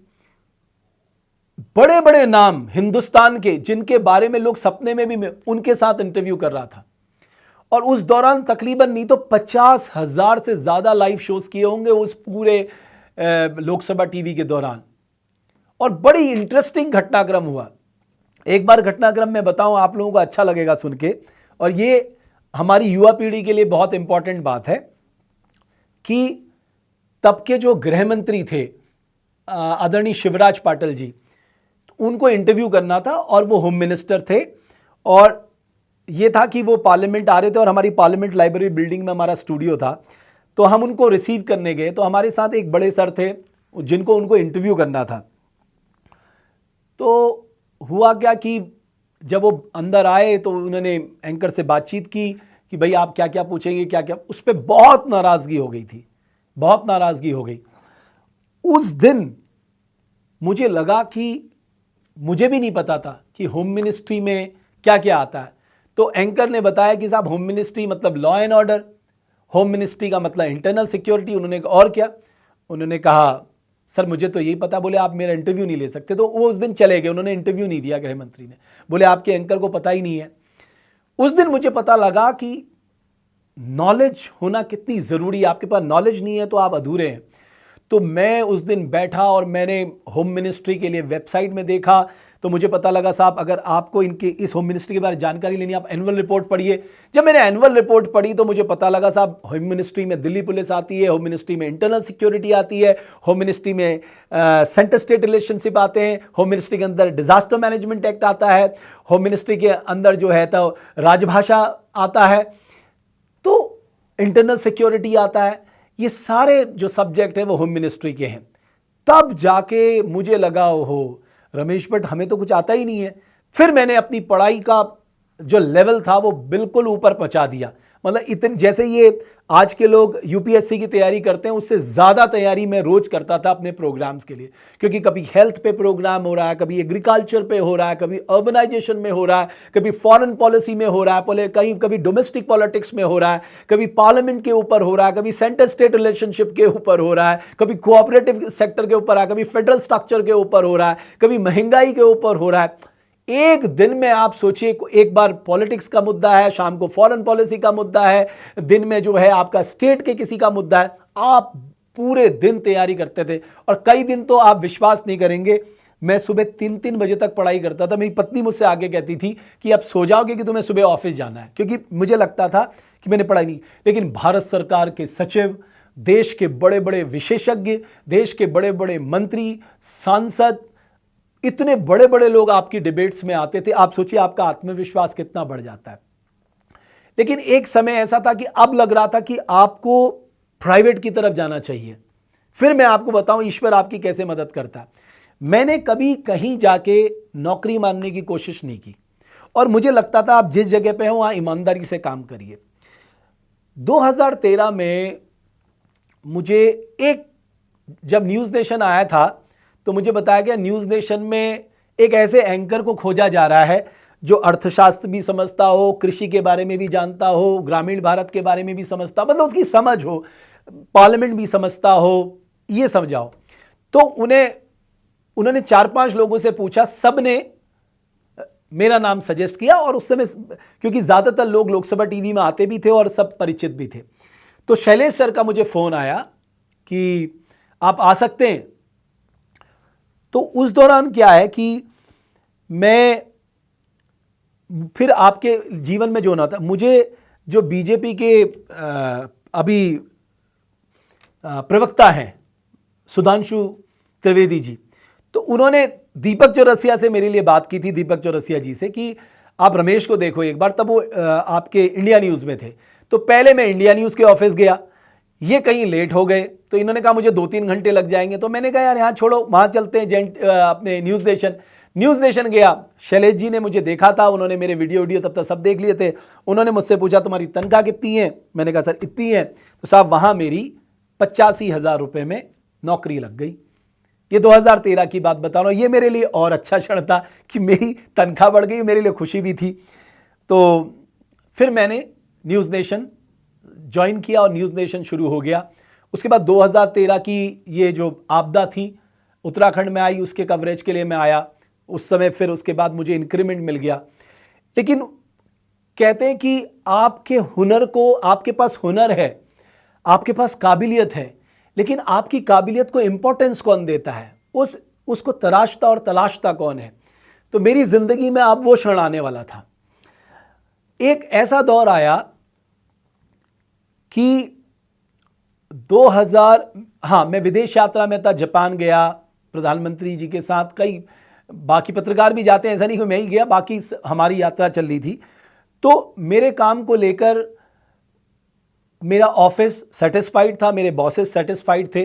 बड़े बड़े नाम हिंदुस्तान के जिनके बारे में लोग सपने में भी मैं उनके साथ इंटरव्यू कर रहा था। और उस दौरान तकरीबन नहीं तो 50,000 से ज़्यादा लाइव शोज किए होंगे उस पूरे लोकसभा टीवी के दौरान। और बड़ी इंटरेस्टिंग घटनाक्रम हुआ। एक बार घटनाक्रम में बताऊं, आप लोगों को अच्छा लगेगा सुन के, और ये हमारी युवा पीढ़ी के लिए बहुत इंपॉर्टेंट बात है कि तब के जो गृह मंत्री थे आदरणीय शिवराज पाटिल जी, उनको इंटरव्यू करना था और वो होम मिनिस्टर थे। और ये था कि वो पार्लियामेंट आ रहे थे और हमारी पार्लियामेंट लाइब्रेरी बिल्डिंग में हमारा स्टूडियो था। तो हम उनको रिसीव करने गए, तो हमारे साथ एक बड़े सर थे जिनको उनको इंटरव्यू करना था। तो हुआ क्या कि जब वो अंदर आए तो उन्होंने एंकर से बातचीत की कि भाई आप क्या क्या पूछेंगे, क्या क्या, उस पर बहुत नाराजगी हो गई थी, बहुत नाराजगी हो गई। उस दिन मुझे लगा कि मुझे भी नहीं पता था कि होम मिनिस्ट्री में क्या क्या आता है। तो एंकर ने बताया कि साहब होम मिनिस्ट्री मतलब law and order, home ministry का मतलब इंटरनल सिक्योरिटी। उन्होंने और क्या, उन्होंने कहा सर मुझे तो यही पता। बोले आप मेरा इंटरव्यू नहीं ले सकते। तो वो उस दिन चले गए, उन्होंने इंटरव्यू नहीं दिया गृह मंत्री ने। बोले आपके एंकर को पता ही नहीं है। उस दिन मुझे पता लगा कि नॉलेज होना कितनी ज़रूरी है। आपके पास नॉलेज नहीं है तो आप अधूरे हैं। तो मैं उस दिन बैठा और मैंने होम मिनिस्ट्री के लिए वेबसाइट में देखा, तो मुझे पता लगा साहब अगर आपको इनके इस होम मिनिस्ट्री के बारे में जानकारी लेनी है, आप एनुअल रिपोर्ट पढ़िए। जब मैंने एनुअल रिपोर्ट पढ़ी तो मुझे पता लगा साहब होम मिनिस्ट्री में दिल्ली पुलिस आती है, होम मिनिस्ट्री में इंटरनल सिक्योरिटी आती है, होम मिनिस्ट्री में सेंटर स्टेट रिलेशनशिप आते हैं, होम मिनिस्ट्री के अंदर डिजास्टर मैनेजमेंट एक्ट आता है, होम मिनिस्ट्री के अंदर जो है तो राजभाषा आता है, तो इंटरनल सिक्योरिटी आता है। ये सारे जो सब्जेक्ट है वो होम मिनिस्ट्री के हैं। तब जाके मुझे लगा ओहो रमेश भट्ट हमें तो कुछ आता ही नहीं है। फिर मैंने अपनी पढ़ाई का जो लेवल था वो बिल्कुल ऊपर पहुंचा दिया। मतलब इतने जैसे ये आज के लोग यूपीएससी की तैयारी करते हैं उससे ज़्यादा तैयारी मैं रोज करता था अपने प्रोग्राम्स के लिए, क्योंकि कभी हेल्थ पे प्रोग्राम हो रहा है, कभी एग्रीकल्चर पे हो रहा है, कभी अर्बनाइजेशन में हो रहा है, कभी फॉरेन पॉलिसी में हो रहा है, कभी डोमेस्टिक पॉलिटिक्स में हो रहा है, कभी पार्लियामेंट के ऊपर हो रहा है, कभी सेंटर स्टेट रिलेशनशिप के ऊपर हो रहा है, कभी कोऑपरेटिव सेक्टर के ऊपर है, कभी फेडरल स्ट्रक्चर के ऊपर हो रहा है, कभी महंगाई के ऊपर हो रहा है। एक दिन में आप सोचिए, एक बार पॉलिटिक्स का मुद्दा है, शाम को फॉरेन पॉलिसी का मुद्दा है, दिन में जो है आपका स्टेट के किसी का मुद्दा है। आप पूरे दिन तैयारी करते थे और कई दिन तो आप विश्वास नहीं करेंगे, मैं सुबह 3-3 बजे तक पढ़ाई करता था। मेरी पत्नी मुझसे आगे कहती थी कि अब सो जाओगे कि तुम्हें सुबह ऑफिस जाना है, क्योंकि मुझे लगता था कि मैंने पढ़ाई नहीं। लेकिन भारत सरकार के सचिव, देश के बड़े बड़े विशेषज्ञ, देश के बड़े बड़े मंत्री, सांसद, इतने बड़े बड़े लोग आपकी डिबेट्स में आते थे। आप सोचिए आपका आत्मविश्वास कितना बढ़ जाता है। लेकिन एक समय ऐसा था कि अब लग रहा था कि आपको प्राइवेट की तरफ जाना चाहिए। फिर मैं आपको बताऊं ईश्वर आपकी कैसे मदद करता है। मैंने कभी कहीं जाके नौकरी मानने की कोशिश नहीं की और मुझे लगता था आप जिस जगह पे हो वहां ईमानदारी से काम करिए। 2013 में मुझे जब न्यूज़ नेशन आया था तो मुझे बताया गया न्यूज़ नेशन में एक ऐसे एंकर को खोजा जा रहा है जो अर्थशास्त्र भी समझता हो, कृषि के बारे में भी जानता हो, ग्रामीण भारत के बारे में भी समझता, मतलब उसकी समझ हो, पार्लियामेंट भी समझता हो, ये समझाओ। तो उन्होंने 4-5 लोगों से पूछा, सब ने मेरा नाम सजेस्ट किया और उस समय क्योंकि ज़्यादातर लोग लोकसभा टीवी में आते भी थे और सब परिचित भी थे, तो शैलेश सर का मुझे फ़ोन आया कि आप आ सकते हैं। तो उस दौरान क्या है कि मैं फिर आपके जीवन में जो होना था, मुझे जो बीजेपी के अभी प्रवक्ता हैं सुधांशु त्रिवेदी जी, तो उन्होंने दीपक चौरसिया से मेरे लिए बात की थी, दीपक चौरसिया जी से, कि आप रमेश को देखो एक बार। तब वो आपके इंडिया न्यूज़ में थे। तो पहले मैं इंडिया न्यूज़ के ऑफिस गया, ये कहीं लेट हो गए तो इन्होंने कहा मुझे 2-3 घंटे लग जाएंगे। तो मैंने कहा यार यहाँ छोड़ो, वहाँ चलते हैं अपने न्यूज़ नेशन गया। शैलेश जी ने मुझे देखा था, उन्होंने मेरे वीडियो तब तक सब देख लिए थे। उन्होंने मुझसे पूछा तुम्हारी तनख्वाह कितनी है? मैंने कहा सर इतनी है। तो साहब वहाँ मेरी 85,000 रुपये में नौकरी लग गई। ये 2013 की बात बता रहा हूँ। ये मेरे लिए और अच्छा क्षण था कि मेरी तनख्वाह बढ़ गई, मेरे लिए खुशी भी थी। तो फिर मैंने न्यूज़ नेशन ज्वाइन किया और न्यूज़ नेशन शुरू हो गया। उसके बाद 2013 की ये जो आपदा थी उत्तराखंड में आई, उसके कवरेज के लिए मैं आया। उस समय फिर उसके बाद मुझे इंक्रीमेंट मिल गया। लेकिन कहते हैं कि आपके हुनर को, आपके पास हुनर है, आपके पास काबिलियत है, लेकिन आपकी काबिलियत को इंपॉर्टेंस कौन देता है, उसको तराशता और तलाशता कौन है। तो मेरी जिंदगी में अब वो क्षण आने वाला था। एक ऐसा दौर आया कि 2000 मैं विदेश यात्रा में था, जापान गया प्रधानमंत्री जी के साथ। कई बाकी पत्रकार भी जाते हैं, ऐसा नहीं कि मैं ही गया, बाकी हमारी यात्रा चल रही थी। तो मेरे काम को लेकर मेरा ऑफिस सेटिस्फाइड था, मेरे बॉसेस सेटिस्फाइड थे।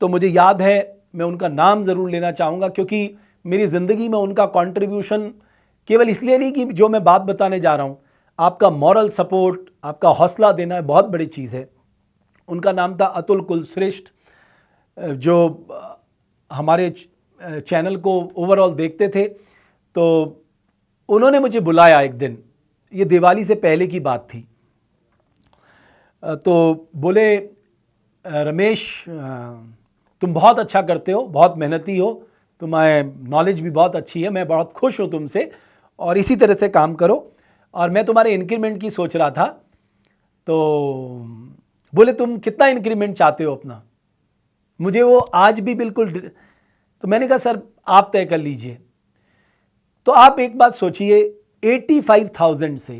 तो मुझे याद है, मैं उनका नाम ज़रूर लेना चाहूँगा, क्योंकि मेरी ज़िंदगी में उनका कंट्रीब्यूशन केवल इसलिए नहीं कि जो मैं बात बताने जा रहा हूँ, आपका मॉरल सपोर्ट, आपका हौसला देना बहुत बड़ी चीज़ है। उनका नाम था अतुल कुलश्रेष्ठ, जो हमारे चैनल को ओवरऑल देखते थे। तो उन्होंने मुझे बुलाया एक दिन, ये दिवाली से पहले की बात थी। तो बोले, रमेश तुम बहुत अच्छा करते हो, बहुत मेहनती हो, तुम्हारे नॉलेज भी बहुत अच्छी है, मैं बहुत खुश हूँ तुमसे और इसी तरह से काम करो। और मैं तुम्हारे इंक्रीमेंट की सोच रहा था। तो बोले तुम कितना इंक्रीमेंट चाहते हो अपना? मुझे वो आज भी बिल्कुल, तो मैंने कहा सर आप तय कर लीजिए। तो आप एक बात सोचिए, 85,000 से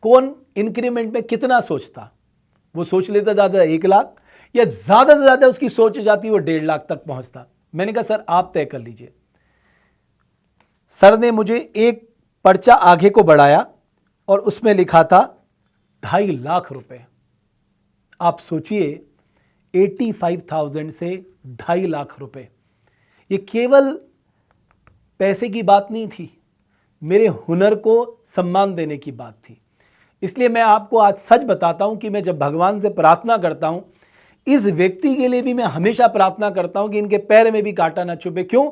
कौन इंक्रीमेंट में कितना सोचता? वो सोच लेता ज़्यादा 1 लाख, या ज़्यादा से ज़्यादा उसकी सोच जाती वो 1.5 लाख तक पहुंचता। मैंने कहा सर आप तय कर लीजिए। सर ने मुझे एक पर्चा आगे को बढ़ाया और उसमें लिखा था 2.5 लाख रुपए। आप सोचिए, 85,000 से 2.5 लाख रुपए। ये केवल पैसे की बात नहीं थी, मेरे हुनर को सम्मान देने की बात थी। इसलिए मैं आपको आज सच बताता हूं कि मैं जब भगवान से प्रार्थना करता हूं, इस व्यक्ति के लिए भी मैं हमेशा प्रार्थना करता हूं कि इनके पैर में भी कांटा ना चुभे। क्यों?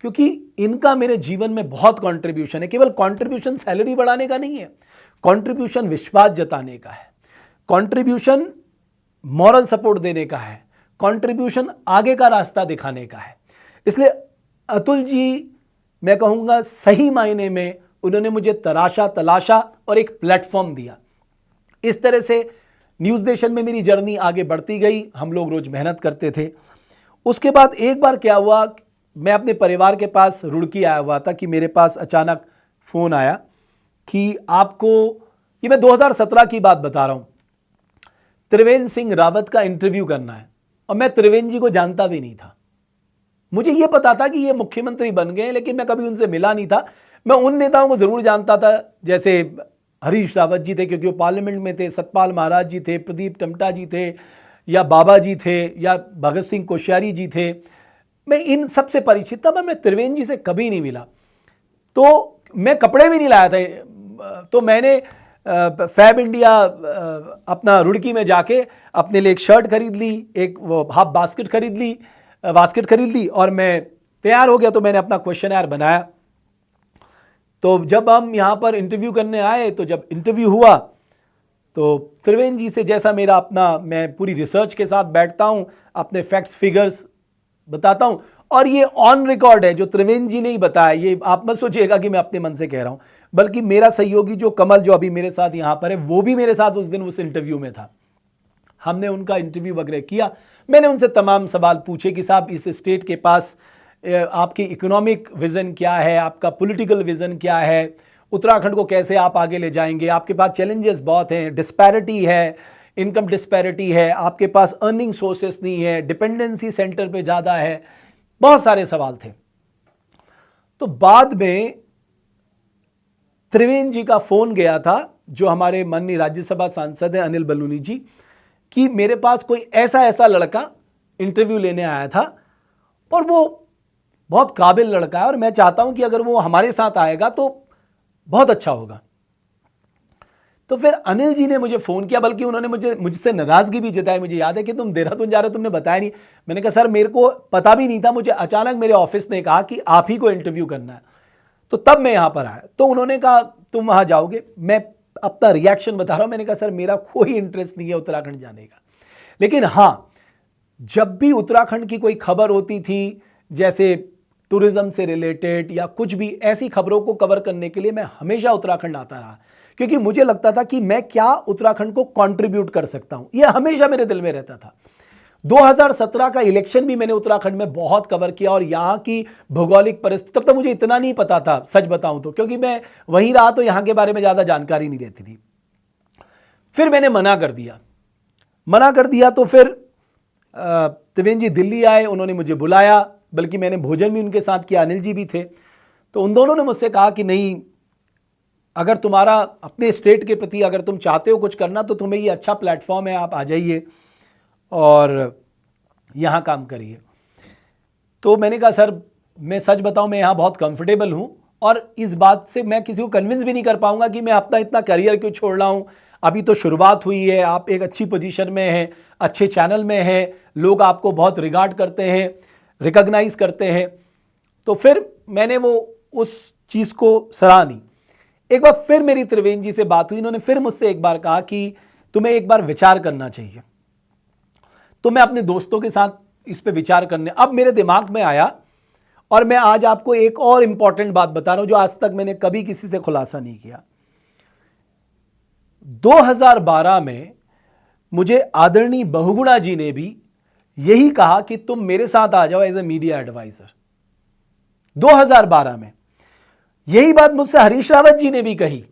क्योंकि इनका मेरे जीवन में बहुत कंट्रीब्यूशन है। केवल कंट्रीब्यूशन सैलरी बढ़ाने का नहीं है, कंट्रीब्यूशन विश्वास जताने का है, कंट्रीब्यूशन मॉरल सपोर्ट देने का है, कंट्रीब्यूशन आगे का रास्ता दिखाने का है। इसलिए अतुल जी, मैं कहूँगा सही मायने में उन्होंने मुझे तलाशा और एक प्लेटफॉर्म दिया। इस तरह से न्यूज़ नेशन में मेरी जर्नी आगे बढ़ती गई। हम लोग रोज़ मेहनत करते थे। उसके बाद एक बार क्या हुआ, मैं अपने परिवार के पास रुड़की आया हुआ था कि मेरे पास अचानक फ़ोन आया कि आपको, ये मैं 2017 की बात बता रहा हूँ, त्रिवेंद्र सिंह रावत का इंटरव्यू करना है। और मैं त्रिवेंद्र जी को जानता भी नहीं था। मुझे ये पता था कि ये मुख्यमंत्री बन गए, लेकिन मैं कभी उनसे मिला नहीं था। मैं उन नेताओं को ज़रूर जानता था, जैसे हरीश रावत जी थे क्योंकि वो पार्लियामेंट में थे, सतपाल महाराज जी थे, प्रदीप टमटा जी थे, या बाबा जी थे, या भगत सिंह कोश्यारी जी थे। मैं इन सबसे परिचित था, पर मैं त्रिवेंद्र जी से कभी नहीं मिला। तो मैं कपड़े भी नहीं लाया था। तो मैंने फैब इंडिया अपना रुड़की में जाके अपने लिए एक शर्ट खरीद ली, एक वो हाफ बास्केट खरीद ली और मैं तैयार हो गया। तो मैंने अपना क्वेश्चनर बनाया। तो जब हम यहाँ पर इंटरव्यू करने आए, तो जब इंटरव्यू हुआ तो त्रिवेंद्र जी से जैसा मेरा अपना, मैं पूरी रिसर्च के साथ बैठता हूँ, अपने फैक्ट्स फिगर्स बताता हूँ, और ये ऑन रिकॉर्ड है, जो त्रिवेंद्र जी ने ही बताया। ये आप मत सोचिएगा कि मैं अपने मन से कह रहा हूँ, बल्कि मेरा सहयोगी जो कमल, जो अभी मेरे साथ यहाँ पर है, वो भी मेरे साथ उस दिन उस इंटरव्यू में था। हमने उनका इंटरव्यू वगैरह किया। मैंने उनसे तमाम सवाल पूछे कि साहब इस स्टेट के पास आपकी इकोनॉमिक विज़न क्या है, आपका पॉलिटिकल विज़न क्या है, उत्तराखंड को कैसे आप आगे ले जाएंगे, आपके पास चैलेंजेस बहुत हैं, डिस्पैरिटी है, इनकम डिस्पैरिटी है, आपके पास अर्निंग सोर्सेस नहीं है, डिपेंडेंसी सेंटर पे ज़्यादा है, बहुत सारे सवाल थे। तो बाद में त्रिवेंद्र जी का फ़ोन गया था, जो हमारे माननीय राज्यसभा सांसद हैं अनिल बलूनी जी, कि मेरे पास कोई ऐसा लड़का इंटरव्यू लेने आया था और वो बहुत काबिल लड़का है और मैं चाहता हूं कि अगर वो हमारे साथ आएगा तो बहुत अच्छा होगा। तो फिर अनिल जी ने मुझे फ़ोन किया, बल्कि उन्होंने मुझसे नाराज़गी भी जताई। मुझे याद है कि तुम देहरादून जा रहे हो, तुमने बताया नहीं। मैंने कहा सर मेरे को पता भी नहीं था, मुझे अचानक मेरे ऑफिस ने कहा कि आप ही को इंटरव्यू करना है। तो तब मैं यहाँ पर आया। तो उन्होंने कहा तुम वहाँ जाओगे। मैं अपना रिएक्शन बता रहा हूँ। मैंने कहा सर मेरा कोई इंटरेस्ट नहीं है उत्तराखंड जाने का, लेकिन हाँ, जब भी उत्तराखंड की कोई खबर होती थी, जैसे टूरिज्म से रिलेटेड या कुछ भी ऐसी खबरों को कवर करने के लिए मैं हमेशा उत्तराखंड आता रहा, क्योंकि मुझे लगता था कि मैं क्या उत्तराखंड को कंट्रीब्यूट कर सकता हूं। यह हमेशा मेरे दिल में रहता था। 2017 का इलेक्शन भी मैंने उत्तराखंड में बहुत कवर किया, और यहां की भौगोलिक परिस्थिति, तब तक मुझे इतना नहीं पता था सच बताऊं तो, क्योंकि मैं वहीं रहा तो यहां के बारे में ज्यादा जानकारी नहीं रहती थी। फिर मैंने मना कर दिया। तो फिर त्रिवेंद्र जी दिल्ली आए, उन्होंने मुझे बुलाया, बल्कि मैंने भोजन भी उनके साथ किया, अनिल जी भी थे। तो उन दोनों ने मुझसे कहा कि नहीं, अगर तुम्हारा अपने स्टेट के प्रति अगर तुम चाहते हो कुछ करना, तो तुम्हें ये अच्छा प्लेटफॉर्म है, आप आ जाइए और यहाँ काम करिए। तो मैंने कहा सर मैं सच बताऊं, मैं यहाँ बहुत कंफर्टेबल हूँ और इस बात से मैं किसी को कन्विंस भी नहीं कर पाऊंगा कि मैं अपना इतना करियर क्यों छोड़ रहा हूं। अभी तो शुरुआत हुई है, आप एक अच्छी पोजीशन में हैं, अच्छे चैनल में हैं, लोग आपको बहुत रिगार्ड करते हैं, रिकॉग्नाइज करते हैं। तो फिर मैंने वो उस चीज़ को सराहा नहीं। एक बार फिर मेरी त्रिवेणी जी से बात हुई, इन्होंने फिर मुझसे एक बार कहा कि तुम्हें एक बार विचार करना चाहिए। तो मैं अपने दोस्तों के साथ इस पे विचार करने, अब मेरे दिमाग में आया, और मैं आज आपको एक और इंपॉर्टेंट बात बता रहा हूं जो आज तक मैंने कभी किसी से खुलासा नहीं किया। 2012 में मुझे आदरणीय बहुगुणा जी ने भी यही कहा कि तुम मेरे साथ आ जाओ एज ए मीडिया एडवाइजर। 2012 में यही बात मुझसे हरीश रावत जी ने भी कही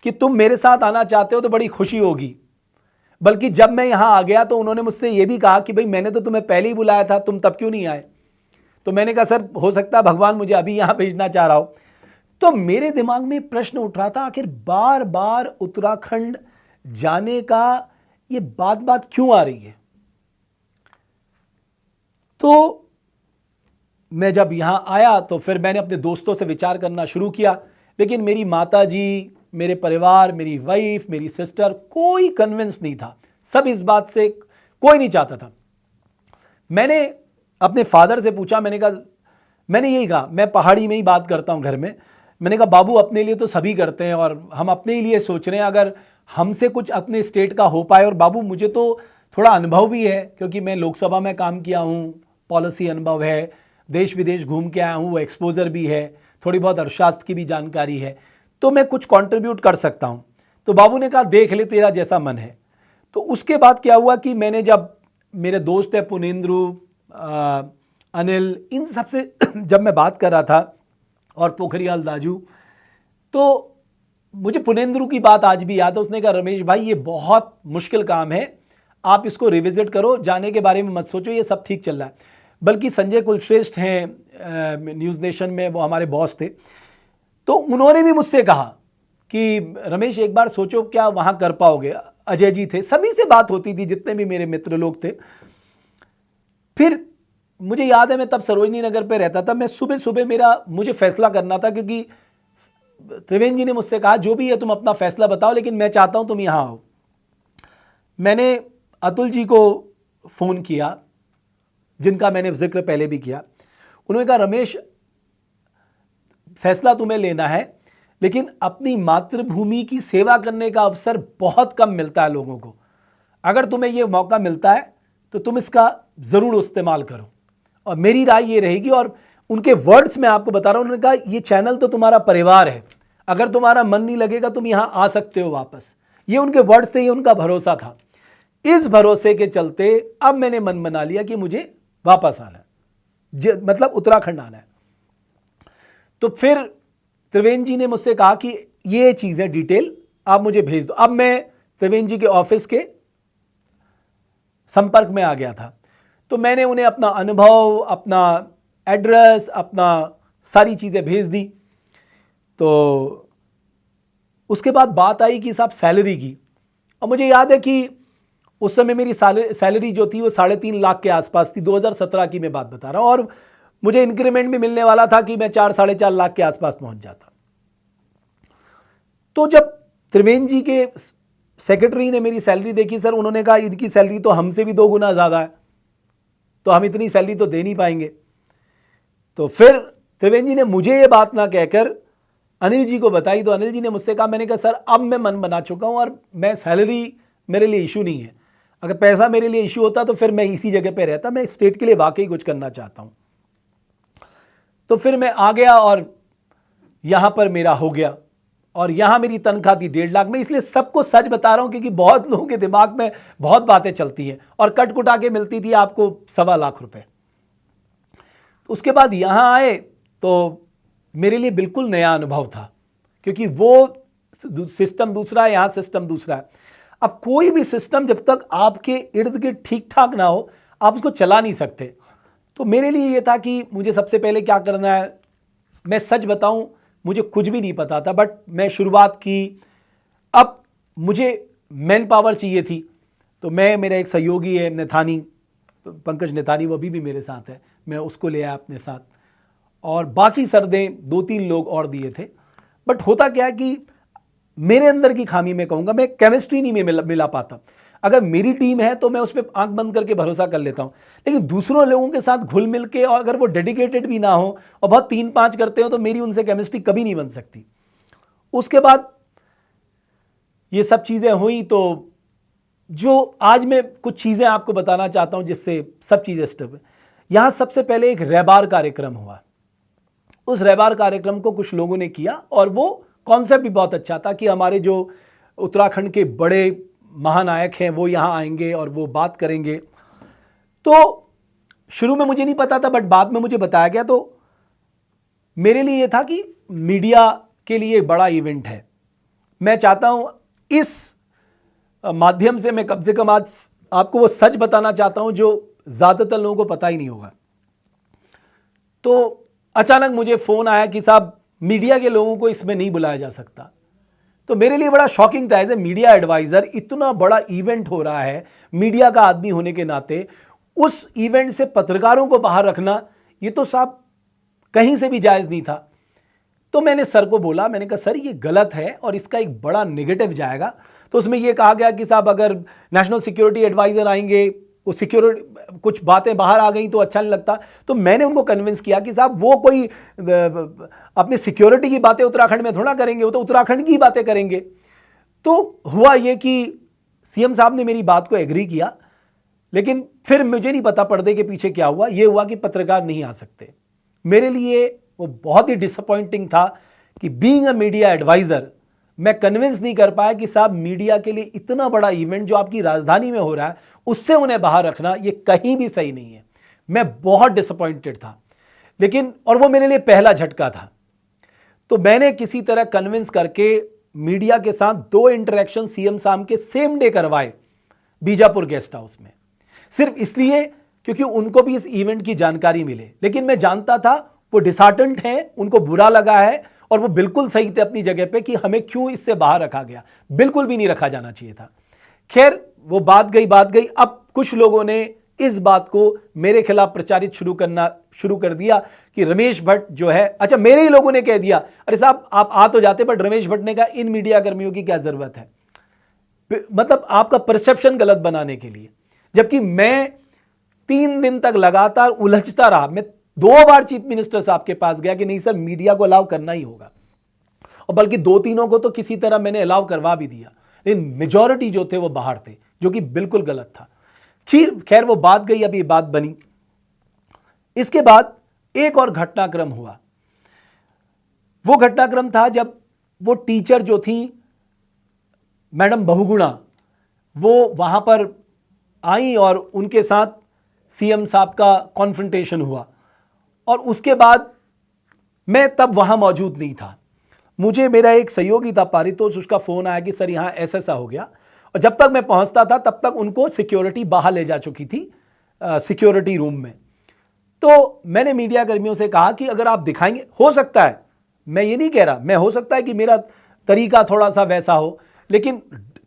कि तुम मेरे साथ आना चाहते हो तो बड़ी खुशी होगी। बल्कि जब मैं यहां आ गया तो उन्होंने मुझसे यह भी कहा कि भाई मैंने तो तुम्हें पहले ही बुलाया था, तुम तब क्यों नहीं आए। तो मैंने कहा सर हो सकता है भगवान मुझे अभी यहां भेजना चाह रहा हो। तो मेरे दिमाग में प्रश्न उठ रहा था, आखिर बार बार उत्तराखंड जाने का ये बात क्यों आ रही है। तो मैं जब यहां आया तो फिर मैंने अपने दोस्तों से विचार करना शुरू किया, लेकिन मेरी माता जी, मेरे परिवार, मेरी वाइफ, मेरी सिस्टर, कोई कन्विंस नहीं था। सब इस बात से, कोई नहीं चाहता था। मैंने अपने फादर से पूछा, मैंने यही कहा, मैं पहाड़ी में ही बात करता हूं घर में। मैंने कहा बाबू अपने लिए तो सभी करते हैं और हम अपने ही लिए सोच रहे हैं, अगर हमसे कुछ अपने स्टेट का हो पाए। और बाबू मुझे तो थोड़ा अनुभव भी है क्योंकि मैं लोकसभा में काम किया हूं, पॉलिसी अनुभव है, देश विदेश घूम के आया हूं, वो एक्सपोजर भी है, थोड़ी बहुत अर्थशास्त्र की भी जानकारी है, तो मैं कुछ कंट्रीब्यूट कर सकता हूं। तो बाबू ने कहा देख ले तेरा जैसा मन है। तो उसके बाद क्या हुआ कि मैंने, जब मेरे दोस्त है पुनेंद्रू, अनिल, इन सबसे जब मैं बात कर रहा था, और पोखरियाल दाजू, तो मुझे पुनेंद्रू की बात आज भी याद है। उसने कहा रमेश भाई ये बहुत मुश्किल काम है, आप इसको रिविजिट करो, जाने के बारे में मत सोचो, ये सब ठीक चल रहा है। बल्कि संजय कुलश्रेष्ठ हैं न्यूज़ नेशन में, वो हमारे बॉस थे, तो उन्होंने भी मुझसे कहा कि रमेश एक बार सोचो क्या वहां कर पाओगे। अजय जी थे, सभी से बात होती थी, जितने भी मेरे मित्र लोग थे। फिर मुझे याद है मैं तब सरोजनी नगर पे रहता था, मैं सुबह सुबह मुझे फैसला करना था, क्योंकि त्रिवेणी जी ने मुझसे कहा जो भी है तुम अपना फैसला बताओ, लेकिन मैं चाहता हूं तुम यहां आओ। मैंने अतुल जी को फोन किया, जिनका मैंने जिक्र पहले भी किया। उन्होंने कहा रमेश फैसला तुम्हें लेना है, लेकिन अपनी मातृभूमि की सेवा करने का अवसर बहुत कम मिलता है लोगों को। अगर तुम्हें यह मौका मिलता है तो तुम इसका जरूर इस्तेमाल करो। और मेरी राय ये रहेगी, और उनके वर्ड्स में आपको बता रहा हूं, उन्होंने कहा ये चैनल तो तुम्हारा परिवार है, अगर तुम्हारा मन नहीं लगेगा तुम यहां आ सकते हो वापस। ये उनके वर्ड्स थे, ये उनका भरोसा था। इस भरोसे के चलते अब मैंने मन बना लिया कि मुझे वापस आना है, मतलब उत्तराखंड आना है। तो फिर त्रिवेणी जी ने मुझसे कहा कि ये चीजें डिटेल आप मुझे भेज दो। अब मैं त्रिवेणी जी के ऑफिस के संपर्क में आ गया था, तो मैंने उन्हें अपना अनुभव, अपना एड्रेस, अपना सारी चीजें भेज दी। तो उसके बाद बात आई कि साहब सैलरी की। और मुझे याद है कि उस समय मेरी सैलरी जो थी वो 3.5 लाख के आसपास थी, 2017 की मैं बात बता रहा हूं, और मुझे इंक्रीमेंट भी मिलने वाला था कि मैं 4-4.5 लाख के आसपास पहुंच जाता। तो जब त्रिवेणी जी के सेक्रेटरी ने मेरी सैलरी देखी, सर उन्होंने कहा इनकी सैलरी तो हमसे भी 2 गुना ज्यादा है, तो हम इतनी सैलरी तो दे नहीं पाएंगे। तो फिर त्रिवेणी जी ने मुझे ये बात ना कहकर अनिल जी को बताई। तो अनिल जी ने मुझसे कहा, मैंने कहा सर अब मैं मन बना चुका हूं, और मैं सैलरी मेरे लिए इशू नहीं है। अगर पैसा मेरे लिए इशू होता तो फिर मैं इसी जगह पे रहता, मैं स्टेट के लिए वाकई कुछ करना चाहता हूं। तो फिर मैं आ गया और यहां पर मेरा हो गया, और यहां मेरी तनख्वाह थी 1.5 लाख। मैं इसलिए सबको सच बता रहा हूं क्योंकि बहुत लोगों के दिमाग में बहुत बातें चलती हैं, और कट कुटा के मिलती थी आपको 1.25 लाख रुपए। उसके बाद यहां आए तो मेरे लिए बिल्कुल नया अनुभव था, क्योंकि वो सिस्टम दूसरा है, यहां सिस्टम दूसरा है। अब कोई भी सिस्टम जब तक आपके इर्द गिर्द ठीक ठाक ना हो, आप उसको चला नहीं सकते। तो मेरे लिए ये था कि मुझे सबसे पहले क्या करना है। मैं सच बताऊं मुझे कुछ भी नहीं पता था, बट मैं शुरुआत की। अब मुझे मैन पावर चाहिए थी, तो मेरा एक सहयोगी है नैथानी, पंकज नैथानी, वो अभी भी मेरे साथ है, मैं उसको ले आया अपने साथ। और बाकी सरदें 2-3 लोग और दिए थे। बट होता क्या है कि मेरे अंदर की खामी मैं कहूँगा, मैं केमिस्ट्री नहीं मिला पाता। अगर मेरी टीम है तो मैं उस पर आंख बंद करके भरोसा कर लेता हूँ, लेकिन दूसरों लोगों के साथ घुल मिल के, और अगर वो डेडिकेटेड भी ना हो और बहुत 3-5 करते हो, तो मेरी उनसे केमिस्ट्री कभी नहीं बन सकती। उसके बाद ये सब चीज़ें हुई, तो जो आज मैं कुछ चीज़ें आपको बताना चाहता हूँ जिससे सब चीज़ें स्टेबल। यहाँ सबसे पहले एक रहबार कार्यक्रम हुआ। उस रहबार कार्यक्रम को कुछ लोगों ने किया और वो कॉन्सेप्ट भी बहुत अच्छा था कि हमारे जो उत्तराखंड के बड़े महानायक हैं वो यहाँ आएंगे और वो बात करेंगे। तो शुरू में मुझे नहीं पता था, बट बाद में मुझे बताया गया। तो मेरे लिए ये था कि मीडिया के लिए बड़ा इवेंट है, मैं चाहता हूँ इस माध्यम से मैं कम से कम आज आपको वो सच बताना चाहता हूँ जो ज़्यादातर लोगों को पता ही नहीं होगा। तो अचानक मुझे फ़ोन आया कि साहब मीडिया के लोगों को इसमें नहीं बुलाया जा सकता। तो मेरे लिए बड़ा शॉकिंग था, एज ए मीडिया एडवाइज़र, इतना बड़ा इवेंट हो रहा है, मीडिया का आदमी होने के नाते उस इवेंट से पत्रकारों को बाहर रखना, ये तो साहब कहीं से भी जायज़ नहीं था। तो मैंने सर को बोला, मैंने कहा सर ये गलत है और इसका एक बड़ा नेगेटिव जाएगा। तो उसमें ये कहा गया कि साहब अगर नेशनल सिक्योरिटी एडवाइज़र आएंगे, वो सिक्योरिटी कुछ बातें बाहर आ गई तो अच्छा नहीं लगता। तो मैंने उनको कन्विंस किया कि साहब वो कोई अपनी सिक्योरिटी की बातें उत्तराखंड में थोड़ा करेंगे, वो तो उत्तराखंड की बातें करेंगे। तो हुआ ये कि सीएम साहब ने मेरी बात को एग्री किया, लेकिन फिर मुझे नहीं पता पर्दे के पीछे क्या हुआ। ये हुआ कि पत्रकार नहीं आ सकते। मेरे लिए वो बहुत ही डिसअपॉइंटिंग था कि बीइंग अ मीडिया एडवाइज़र मैं कन्विंस नहीं कर पाया कि साहब मीडिया के लिए इतना बड़ा इवेंट जो आपकी राजधानी में हो रहा है उससे उन्हें बाहर रखना ये कहीं भी सही नहीं है। मैं बहुत डिसअपॉइंटेड था, लेकिन और वो मेरे लिए पहला झटका था। तो मैंने किसी तरह कन्विंस करके मीडिया के साथ 2 इंटरेक्शन सीएम साहब के सेम डे करवाए बीजापुर गेस्ट हाउस में, सिर्फ इसलिए क्योंकि उनको भी इस इवेंट की जानकारी मिले। लेकिन मैं जानता था वो डिसहार्टेंड हैं, उनको बुरा लगा है और वो बिल्कुल सही थे अपनी जगह पे कि हमें क्यों इससे बाहर रखा गया, बिल्कुल भी नहीं रखा जाना चाहिए था। खैर वो बात गई। अब कुछ लोगों ने इस बात को मेरे खिलाफ प्रचारित शुरू कर दिया कि रमेश भट्ट जो है, अच्छा मेरे ही लोगों ने कह दिया अरे साहब आप आ तो जाते, बट रमेश भट्ट ने कहा इन मीडिया कर्मियों की क्या जरूरत है, मतलब आपका परसेप्शन गलत बनाने के लिए। जबकि मैं 3 दिन तक लगातार उलझता रहा। मैं 2 बार चीफ मिनिस्टर साहब के पास गया कि नहीं सर मीडिया को अलाउ करना ही होगा, और बल्कि 2-3 को तो किसी तरह मैंने अलाउ करवा भी दिया, लेकिन मेजॉरिटी जो थे वो बाहर थे, जो कि बिल्कुल गलत था। खैर वो बात गई, अब ये बात बनी। इसके बाद एक और घटनाक्रम हुआ। वो घटनाक्रम था जब वो टीचर जो थी मैडम बहुगुणा, वो वहां पर आई और उनके साथ सीएम साहब का कॉन्फ्रंटेशन हुआ। और उसके बाद मैं तब वहां मौजूद नहीं था। मुझे मेरा एक सहयोगी था पारितोष, उसका फोन आया कि सर यहां ऐसा हो गया। और जब तक मैं पहुंचता था तब तक उनको सिक्योरिटी बाहर ले जा चुकी थी सिक्योरिटी रूम में। तो मैंने मीडिया कर्मियों से कहा कि अगर आप दिखाएंगे, हो सकता है, मैं ये नहीं कह रहा, मैं हो सकता है कि मेरा तरीका थोड़ा सा वैसा हो, लेकिन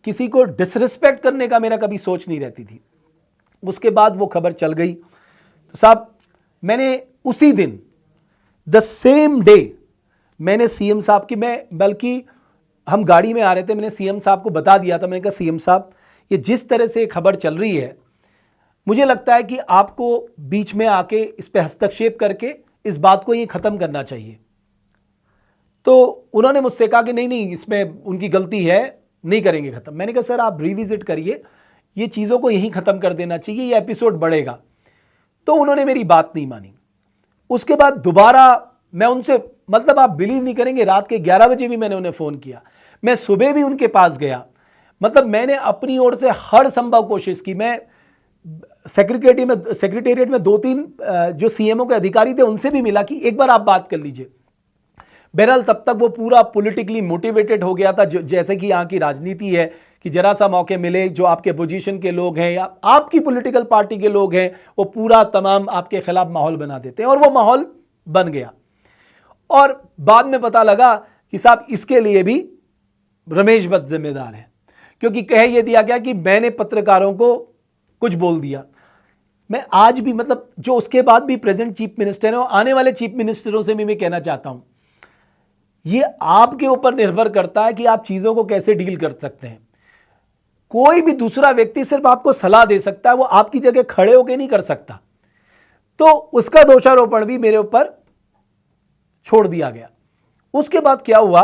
किसी को डिसरिस्पेक्ट करने का मेरा कभी सोच नहीं रहती थी। उसके बाद वो खबर चल गई। तो साहब मैंने उसी दिन द सेम डे मैंने सीएम साहब की, मैं बल्कि हम गाड़ी में आ रहे थे, मैंने सीएम साहब को बता दिया था। मैंने कहा सीएम साहब ये जिस तरह से खबर चल रही है, मुझे लगता है कि आपको बीच में आके इस पे हस्तक्षेप करके इस बात को ये ख़त्म करना चाहिए। तो उन्होंने मुझसे कहा कि नहीं इसमें उनकी गलती है, नहीं करेंगे ख़त्म। मैंने कहा सर आप रिविजिट करिए, ये चीज़ों को यहीं ख़त्म कर देना चाहिए, ये एपिसोड बढ़ेगा। तो उन्होंने मेरी बात नहीं मानी। उसके बाद दोबारा मैं उनसे, मतलब आप बिलीव नहीं करेंगे, रात के 11 बजे भी मैंने उन्हें फ़ोन किया, मैं सुबह भी उनके पास गया। मतलब मैंने अपनी ओर से हर संभव कोशिश की। मैं सेक्रेटेरिएट में 2-3 जो सीएमओ के अधिकारी थे उनसे भी मिला कि एक बार आप बात कर लीजिए। बहरहाल तब तक वो पूरा पॉलिटिकली मोटिवेटेड हो गया था, जैसे कि यहाँ की राजनीति है कि जरा सा मौके मिले, जो आपके पोजीशन के लोग हैं या आपकी पॉलिटिकल पार्टी के लोग हैं, वो पूरा तमाम आपके खिलाफ माहौल बना देते हैं, और वो माहौल बन गया। और बाद में पता लगा कि साहब इसके लिए भी रमेश भट्ट जिम्मेदार है, क्योंकि कह यह दिया गया कि मैंने पत्रकारों को कुछ बोल दिया। मैं आज भी मतलब जो उसके बाद भी प्रेजेंट चीफ मिनिस्टर है और आने वाले चीफ मिनिस्टरों से भी मैं कहना चाहता हूं, ये आपके ऊपर निर्भर करता है कि आप चीजों को कैसे डील कर सकते हैं। कोई भी दूसरा व्यक्ति सिर्फ आपको सलाह दे सकता है, वो आपकी जगह खड़े होकर नहीं कर सकता। तो उसका दोषारोपण भी मेरे ऊपर छोड़ दिया गया। उसके बाद क्या हुआ,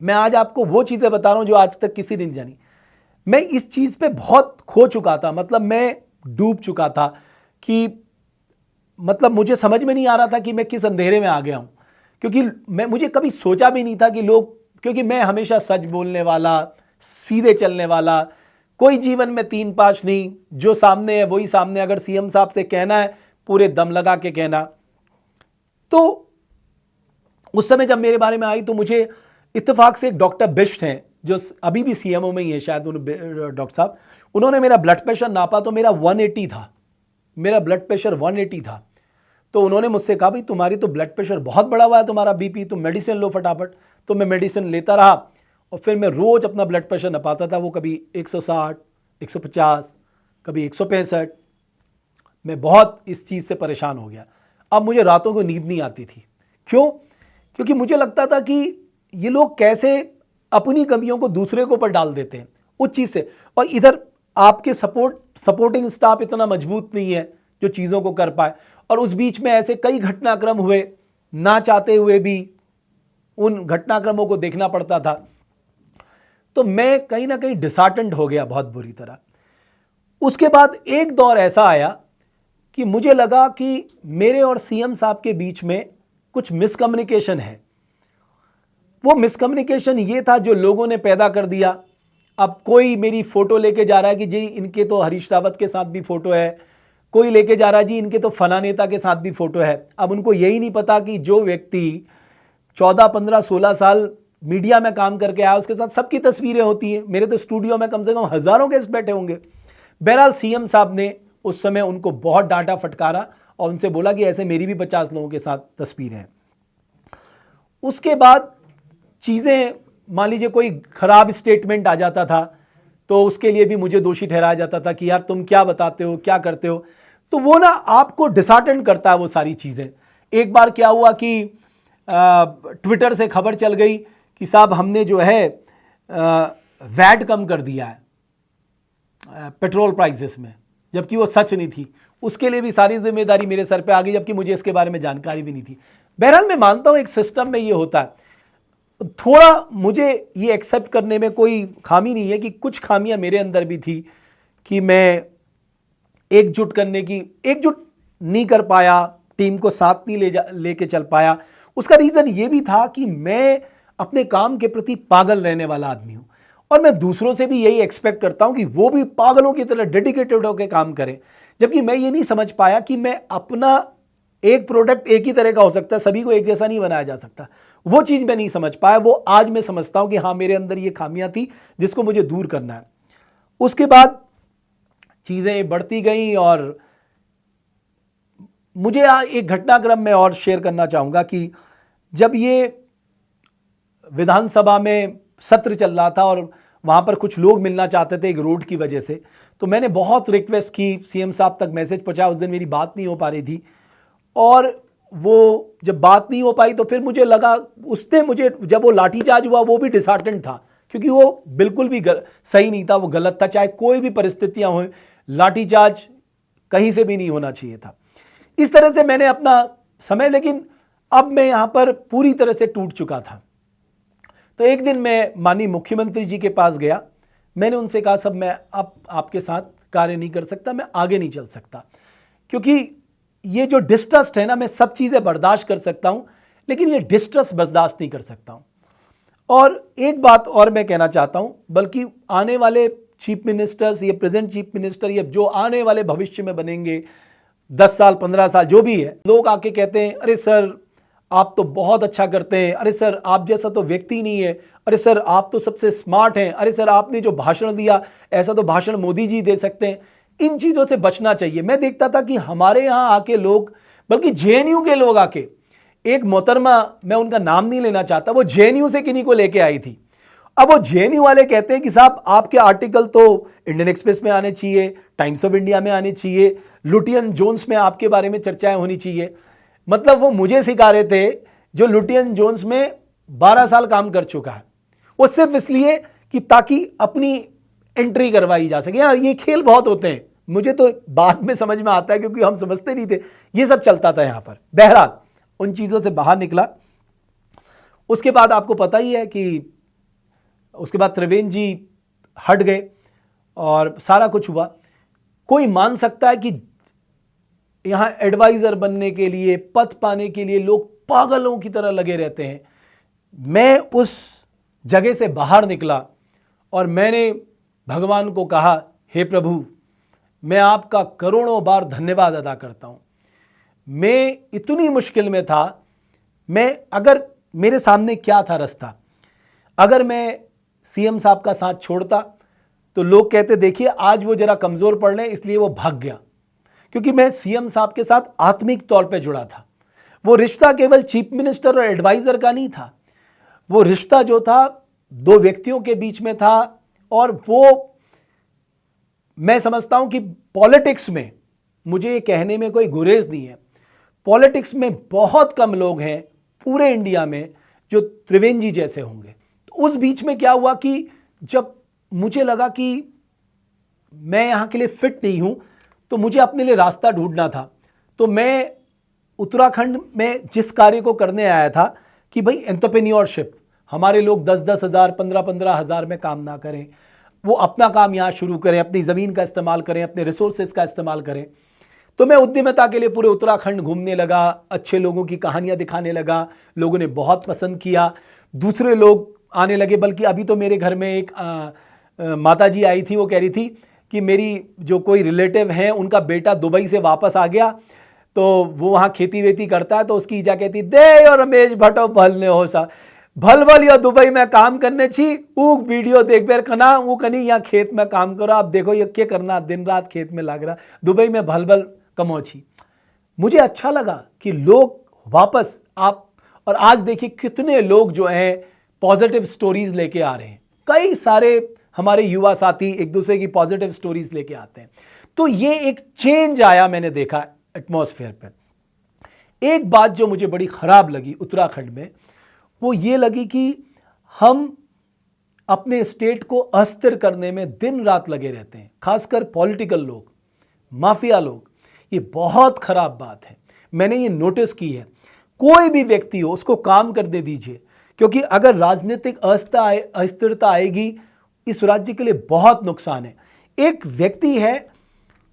मैं आज आपको वो चीजें बता रहा हूं जो आज तक किसी ने नहीं जानी। मैं इस चीज पे बहुत खो चुका था, मतलब मैं डूब चुका था कि मतलब मुझे समझ में नहीं आ रहा था कि मैं किस अंधेरे में आ गया हूं। क्योंकि मुझे कभी सोचा भी नहीं था कि लोग, क्योंकि मैं हमेशा सच बोलने वाला, सीधे चलने वाला, कोई जीवन में 3-5 नहीं, जो सामने है वही सामने, अगर सीएम साहब से कहना है पूरे दम लगा के कहना। तो उस समय जब मेरे बारे में आई तो मुझे इत्तेफाक से एक डॉक्टर बिष्ट हैं जो अभी भी सीएमओ में ही है शायद, डॉक्टर साहब, उन्होंने मेरा ब्लड प्रेशर नापा तो मेरा 180 था, मेरा ब्लड प्रेशर 180 था। तो उन्होंने मुझसे कहा भाई तुम्हारी तो ब्लड प्रेशर बहुत बढ़ा हुआ है, तुम्हारा बीपी, तुम मेडिसिन लो फटाफट। तो मैं मेडिसिन लेता रहा और फिर मैं रोज अपना ब्लड प्रेशर नापाता था। वो कभी 160, 150, कभी 165। मैं बहुत इस चीज़ से परेशान हो गया। अब मुझे रातों को नींद नहीं आती थी। क्यों? क्योंकि मुझे लगता था कि ये लोग कैसे अपनी कमियों को दूसरे के ऊपर डाल देते हैं उस चीज़ से। और इधर आपके सपोर्टिंग स्टाफ इतना मजबूत नहीं है जो चीज़ों को कर पाए। और उस बीच में ऐसे कई घटनाक्रम हुए, ना चाहते हुए भी उन घटनाक्रमों को देखना पड़ता था। तो मैं कहीं ना कहीं डिसहार्टेंड हो गया बहुत बुरी तरह। उसके बाद एक दौर ऐसा आया कि मुझे लगा कि मेरे और सीएम साहब के बीच में कुछ मिसकम्युनिकेशन है। वो मिसकम्युनिकेशन ये था जो लोगों ने पैदा कर दिया। अब कोई मेरी फोटो लेके जा रहा है कि जी इनके तो हरीश रावत के साथ भी फोटो है, कोई लेके जा रहा है जी इनके तो फला नेता के साथ भी फोटो है। अब उनको यही नहीं पता कि जो व्यक्ति 14, 15, 16 साल मीडिया में काम करके आया उसके साथ सबकी तस्वीरें होती हैं। मेरे तो स्टूडियो में कम से कम हजारों गेस्ट बैठे होंगे। बहरहाल सीएम साहब ने उस समय उनको बहुत डांटा फटकारा और उनसे बोला कि ऐसे मेरी भी 50 लोगों के साथ तस्वीरें हैं। उसके बाद चीज़ें, मान लीजिए कोई खराब स्टेटमेंट आ जाता था तो उसके लिए भी मुझे दोषी ठहराया जाता था कि यार तुम क्या बताते हो, क्या करते हो। तो वो ना आपको डिसहार्टेंड करता है वो सारी चीज़ें। एक बार क्या हुआ कि ट्विटर से खबर चल गई कि साहब हमने जो है वैट कम कर दिया है पेट्रोल प्राइसेस में, जबकि वो सच नहीं थी। उसके लिए भी सारी जिम्मेदारी मेरे सर पे आ गई, जबकि मुझे इसके बारे में जानकारी भी नहीं थी। बहरहाल मैं मानता हूं एक सिस्टम में ये होता है। थोड़ा मुझे ये एक्सेप्ट करने में कोई खामी नहीं है कि कुछ खामियां मेरे अंदर भी थी कि मैं एकजुट नहीं कर पाया, टीम को साथ नहीं लेके चल पाया। उसका रीजन ये भी था कि मैं अपने काम के प्रति पागल रहने वाला आदमी हूं और मैं दूसरों से भी यही एक्सपेक्ट करता हूं कि वो भी पागलों की तरह डेडिकेटेड होकर काम करें। जबकि मैं ये नहीं समझ पाया कि मैं अपना एक प्रोडक्ट एक ही तरह का हो सकता है, सभी को एक जैसा नहीं बनाया जा सकता। वो चीज मैं नहीं समझ पाया। वो आज मैं समझता हूं कि हाँ मेरे अंदर ये खामियां थी जिसको मुझे दूर करना है। उसके बाद चीजें बढ़ती गई और मुझे एक घटनाक्रम में और शेयर करना चाहूंगा कि जब ये विधानसभा में सत्र चल रहा था और वहां पर कुछ लोग मिलना चाहते थे एक रोड की वजह से, तो मैंने बहुत रिक्वेस्ट की, सीएम साहब तक मैसेज पहुंचाया। उस दिन मेरी बात नहीं हो पा रही थी और वो जब बात नहीं हो पाई तो फिर मुझे लगा, उसने मुझे, जब वो लाठीचार्ज हुआ वो भी डिसहार्टेंड था क्योंकि वो बिल्कुल भी सही नहीं था, वो गलत था। चाहे कोई भी परिस्थितियां हो, लाठीचार्ज कहीं से भी नहीं होना चाहिए था। इस तरह से मैंने अपना समय, लेकिन अब मैं यहां पर पूरी तरह से टूट चुका था। तो एक दिन मैं माननीय मुख्यमंत्री जी के पास गया। मैंने उनसे कहा साहब मैं अब आपके साथ कार्य नहीं कर सकता, मैं आगे नहीं चल सकता, क्योंकि ये जो डिस्ट्रस्ट है ना, मैं सब चीजें बर्दाश्त कर सकता हूं लेकिन ये डिस्ट्रस्ट बर्दाश्त नहीं कर सकता हूं। और एक बात और मैं कहना चाहता हूं, बल्कि आने वाले चीफ मिनिस्टर्स, ये प्रेजेंट चीफ मिनिस्टर, ये जो आने वाले भविष्य में बनेंगे 10 साल 15 साल जो भी है, लोग आके कहते हैं अरे सर आप तो बहुत अच्छा करते हैं, अरे सर आप जैसा तो व्यक्ति नहीं है, अरे सर आप तो सबसे स्मार्ट हैं, अरे सर आपने जो भाषण दिया ऐसा तो भाषण मोदी जी दे सकते हैं। इन चीज़ों से बचना चाहिए। मैं देखता था कि हमारे यहाँ आके लोग, बल्कि जेएनयू के लोग आके, एक मोहतरमा, मैं उनका नाम नहीं लेना चाहता, वो जेएनयू से किन्हीं को लेके आई थी। अब वो जेएनयू वाले कहते हैं कि साहब आपके आर्टिकल तो इंडियन एक्सप्रेस में आने चाहिए, टाइम्स ऑफ इंडिया में आने चाहिए, लुटियन जोन्स में आपके बारे में चर्चाएं होनी चाहिए। मतलब वो मुझे सिखा रहे थे जो लुटियन जोन्स में 12 साल काम कर चुका है, वो सिर्फ इसलिए कि ताकि अपनी एंट्री करवाई जा सके। हाँ, ये खेल बहुत होते हैं, मुझे तो बाद में समझ में आता है क्योंकि हम समझते नहीं थे ये सब चलता था यहां पर। बहरहाल उन चीजों से बाहर निकला। उसके बाद आपको पता ही है कि उसके बाद त्रिवेंद्र जी हट गए और सारा कुछ हुआ। कोई मान सकता है कि यहां एडवाइजर बनने के लिए, पद पाने के लिए लोग पागलों की तरह लगे रहते हैं। मैं उस जगह से बाहर निकला और मैंने भगवान को कहा, हे प्रभु, मैं आपका करोड़ों बार धन्यवाद अदा करता हूं। मैं इतनी मुश्किल में था, मैं अगर मेरे सामने क्या था रास्ता, अगर मैं सीएम साहब का साथ छोड़ता तो लोग कहते देखिए आज वो जरा कमजोर पड़ रहे इसलिए वो भाग गया, क्योंकि मैं सीएम साहब के साथ आत्मिक तौर पे जुड़ा था। वो रिश्ता केवल चीफ मिनिस्टर और एडवाइजर का नहीं था, वो रिश्ता जो था दो व्यक्तियों के बीच में था। और वो मैं समझता हूं कि पॉलिटिक्स में, मुझे ये कहने में कोई गुरेज नहीं है, पॉलिटिक्स में बहुत कम लोग हैं पूरे इंडिया में जो त्रिवेंद्र जी जैसे होंगे। तो उस बीच में क्या हुआ कि जब मुझे लगा कि मैं यहां के लिए फिट नहीं हूं तो मुझे अपने लिए रास्ता ढूंढना था। तो मैं उत्तराखंड में जिस कार्य को करने आया था कि भाई एंटरप्रेन्योरशिप, हमारे लोग 10-10 हज़ार, 15-15 हज़ार में काम ना करें, वो अपना काम यहाँ शुरू करें, अपनी ज़मीन का इस्तेमाल करें, अपने रिसोर्सेज का इस्तेमाल करें। तो मैं उद्यमिता के लिए पूरे उत्तराखंड घूमने लगा, अच्छे लोगों की कहानियाँ दिखाने लगा, लोगों ने बहुत पसंद किया, दूसरे लोग आने लगे। बल्कि अभी तो मेरे घर में एक माता जी आई थी, वो कह रही थी कि मेरी जो कोई रिलेटिव हैं उनका बेटा दुबई से वापस आ गया, तो वो वहाँ खेती वेती करता है, तो उसकी ईजा कहती दे और रमेश भट्टो भलने हो सा भल भल या दुबई में काम करने छी, वो वीडियो देख बेर कना वो कनी यहाँ खेत में काम करो, आप देखो ये क्या करना, दिन रात खेत में लग रहा, दुबई में भल भल कमो छी। मुझे अच्छा लगा कि लोग वापस आप, और आज देखिए कितने लोग जो हैं पॉजिटिव स्टोरीज लेके आ रहे हैं। कई सारे हमारे युवा साथी एक दूसरे की पॉजिटिव स्टोरीज लेके आते हैं। तो ये एक चेंज आया, मैंने देखा एटमॉस्फेयर पे। एक बात जो मुझे बड़ी खराब लगी उत्तराखंड में, वो ये लगी कि हम अपने स्टेट को अस्थिर करने में दिन रात लगे रहते हैं, खासकर पॉलिटिकल लोग, माफिया लोग। ये बहुत खराब बात है, मैंने ये नोटिस की है। कोई भी व्यक्ति हो उसको काम करने दीजिए, क्योंकि अगर राजनीतिक अस्थिरता आएगी इस राज्य के लिए बहुत नुकसान है। एक व्यक्ति है,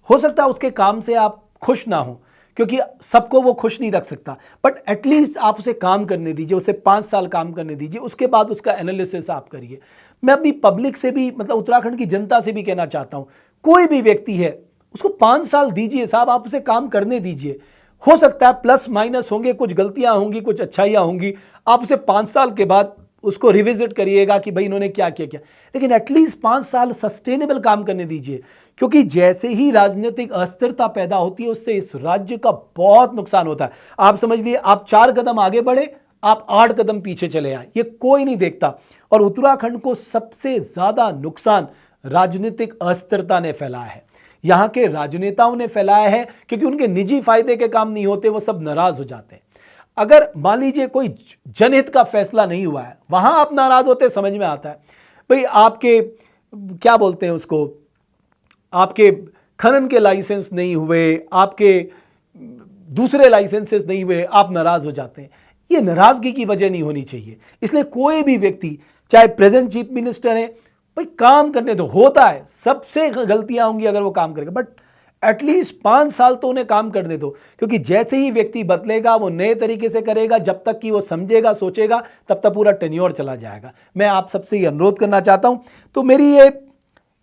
हो सकता है उसके काम से आप खुश ना हो, क्योंकि सबको वो खुश नहीं रख सकता, बट एटलीस्ट आप उसे काम करने दीजिए, उसे 5 साल काम करने दीजिए, उसके बाद उसका एनालिसिस आप करिए। मैं अपनी पब्लिक से भी, मतलब उत्तराखंड की जनता से भी कहना चाहता हूं, कोई भी व्यक्ति है उसको 5 साल दीजिए साहब, आप उसे काम करने दीजिए। हो सकता है प्लस माइनस होंगे, कुछ गलतियां होंगी, कुछ अच्छाइयां होंगी, आप उसे 5 साल के बाद उसको रिविजिट करिएगा कि भाई इन्होंने क्या किया, लेकिन एटलीस्ट 5 साल सस्टेनेबल काम करने दीजिए। क्योंकि जैसे ही राजनीतिक अस्थिरता पैदा होती है उससे इस राज्य का बहुत नुकसान होता है। आप समझ लिए, आप 4 कदम आगे बढ़े, आप 8 कदम पीछे चले आए, ये कोई नहीं देखता। और उत्तराखंड को सबसे ज्यादा नुकसान राजनीतिक अस्थिरता ने फैलाया है, यहां के राजनेताओं ने फैलाया है, क्योंकि उनके निजी फायदे के काम नहीं होते, वो सब नाराज हो जाते हैं। अगर मान लीजिए कोई जनहित का फैसला नहीं हुआ है, वहां आप नाराज होते, समझ में आता है। भाई आपके क्या बोलते हैं उसको, आपके खनन के लाइसेंस नहीं हुए, आपके दूसरे लाइसेंसेस नहीं हुए, आप नाराज हो जाते हैं। ये नाराजगी की वजह नहीं होनी चाहिए। इसलिए कोई भी व्यक्ति, चाहे प्रेजेंट चीफ मिनिस्टर है, भाई काम करने दो, होता है, सबसे गलतियां होंगी अगर वो काम करेगा, बट एटलीस्ट 5 साल तो उन्हें काम करने दो। क्योंकि जैसे ही व्यक्ति बदलेगा वो नए तरीके से करेगा, जब तक कि वो समझेगा, सोचेगा, तब तक पूरा टेन्योर चला जाएगा। मैं आप सबसे ये अनुरोध करना चाहता हूं। तो मेरी ये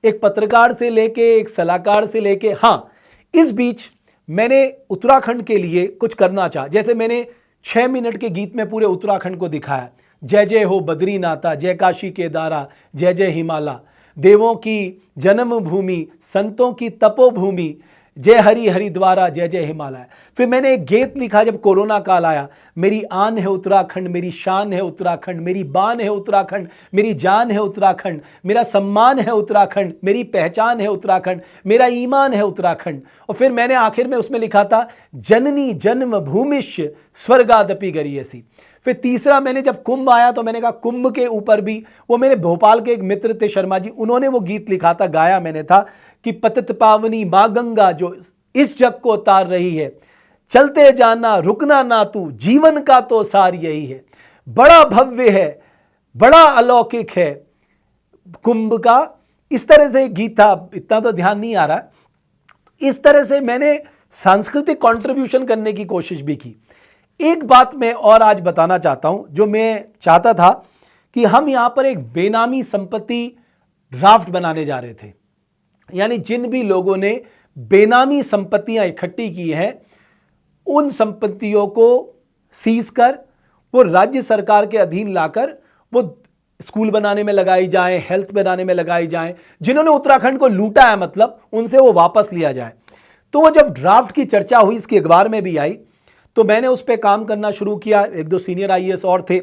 एक पत्रकार से लेके, एक सलाहकार से लेके, हाँ, इस बीच मैंने उत्तराखंड के लिए कुछ करना चाहा। जैसे मैंने 6 मिनट के गीत में पूरे उत्तराखंड को दिखाया, जय जय हो बद्रीनाथा, जय काशी केदारा, जय जय हिमालय, देवों की जन्म भूमि, संतों की तपोभूमि, जय हरि हरिद्वारा जय जय हिमालय। फिर मैंने एक गीत लिखा जब कोरोना काल आया, मेरी आन है उत्तराखंड, मेरी शान है उत्तराखंड, मेरी बान है उत्तराखंड, मेरी जान है उत्तराखंड, मेरा सम्मान है उत्तराखंड, मेरी पहचान है उत्तराखंड, मेरा ईमान है उत्तराखंड। और फिर मैंने आखिर में उसमें लिखा था जननी जन्म भूमिष्य स्वर्गादपि गरीयसी। फिर तीसरा मैंने जब कुंभ आया तो मैंने कहा कुंभ के ऊपर भी, वो मेरे भोपाल के एक मित्र थे शर्मा जी, उन्होंने वो गीत लिखा था, गाया मैंने था कि पतित पावनी मां गंगा जो इस जग को तार रही है, चलते जाना रुकना ना तू, जीवन का तो सार यही है। बड़ा भव्य है, बड़ा अलौकिक है कुंभ का। इस तरह से गीत था, इतना तो ध्यान नहीं आ रहा। इस तरह से मैंने सांस्कृतिक कंट्रीब्यूशन करने की कोशिश भी की। एक बात मैं और आज बताना चाहता हूं, जो मैं चाहता था कि हम यहां पर एक बेनामी संपत्ति ड्राफ्ट बनाने जा रहे थे, यानी जिन भी लोगों ने बेनामी संपत्तियां इकट्ठी की हैं उन संपत्तियों को सीज कर वो राज्य सरकार के अधीन लाकर वो स्कूल बनाने में लगाई जाए, हेल्थ बनाने में लगाई जाए। जिन्होंने उत्तराखंड को लूटा है मतलब उनसे वो वापस लिया जाए। तो वो जब ड्राफ्ट की चर्चा हुई, इसकी अखबार में भी आई, तो मैंने उस पर काम करना शुरू किया। एक दो सीनियर आईएएस और थे,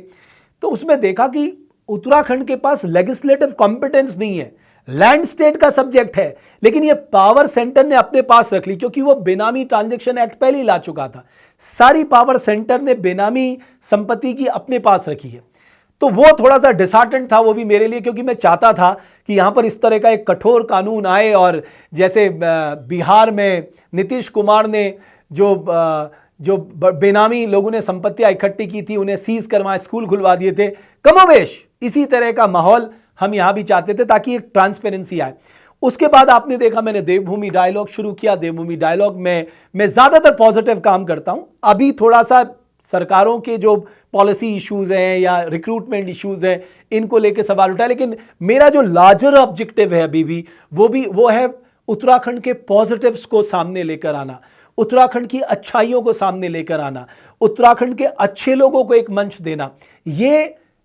तो उसमें देखा कि उत्तराखंड के पास लेजिस्लेटिव कॉम्पिटेंस नहीं है, लैंड स्टेट का सब्जेक्ट है, लेकिन ये पावर सेंटर ने अपने पास रख ली, क्योंकि वो बेनामी ट्रांजैक्शन एक्ट पहले ही ला चुका था। सारी पावर सेंटर ने बेनामी संपत्ति की अपने पास रखी है। तो वो थोड़ा सा डिसहार्टेंड था वो भी मेरे लिए, क्योंकि मैं चाहता था कि यहां पर इस तरह का एक कठोर कानून आए, और जैसे बिहार में नीतीश कुमार ने जो बेनामी लोगों ने संपत्तियां इकट्ठी की थी उन्हें सीज करवाए, स्कूल खुलवा दिए थे, कमोवेश इसी तरह का माहौल हम यहां भी चाहते थे ताकि एक ट्रांसपेरेंसी आए। उसके बाद आपने देखा मैंने देवभूमि डायलॉग शुरू किया। देवभूमि डायलॉग में मैं ज्यादातर पॉजिटिव काम करता हूं। अभी थोड़ा सा सरकारों के जो पॉलिसी इश्यूज हैं या रिक्रूटमेंट इश्यूज हैं इनको लेकर सवाल उठाए, लेकिन मेरा जो लार्जर ऑब्जेक्टिव है अभी भी वो है उत्तराखंड के पॉजिटिव्स को सामने लेकर आना, उत्तराखंड की अच्छाइयों को सामने लेकर आना, उत्तराखंड के अच्छे लोगों को एक मंच देना। ये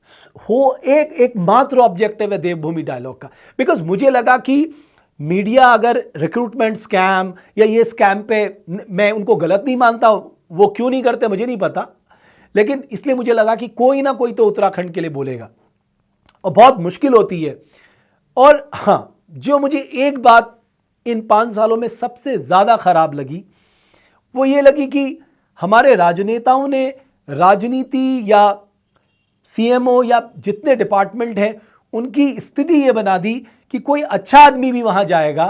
एक मात्र ऑब्जेक्टिव है देवभूमि डायलॉग का। बिकॉज मुझे लगा कि मीडिया अगर रिक्रूटमेंट स्कैम या ये स्कैम पे, मैं उनको गलत नहीं मानता, वो क्यों नहीं करते मुझे नहीं पता, लेकिन इसलिए मुझे लगा कि कोई ना कोई तो उत्तराखंड के लिए बोलेगा, और बहुत मुश्किल होती है। और हां, जो मुझे एक बात इन 5 सालों में सबसे ज्यादा खराब लगी वो ये लगी कि हमारे राजनेताओं ने राजनीति या सीएमओ या जितने डिपार्टमेंट हैं उनकी स्थिति ये बना दी कि कोई अच्छा आदमी भी वहां जाएगा।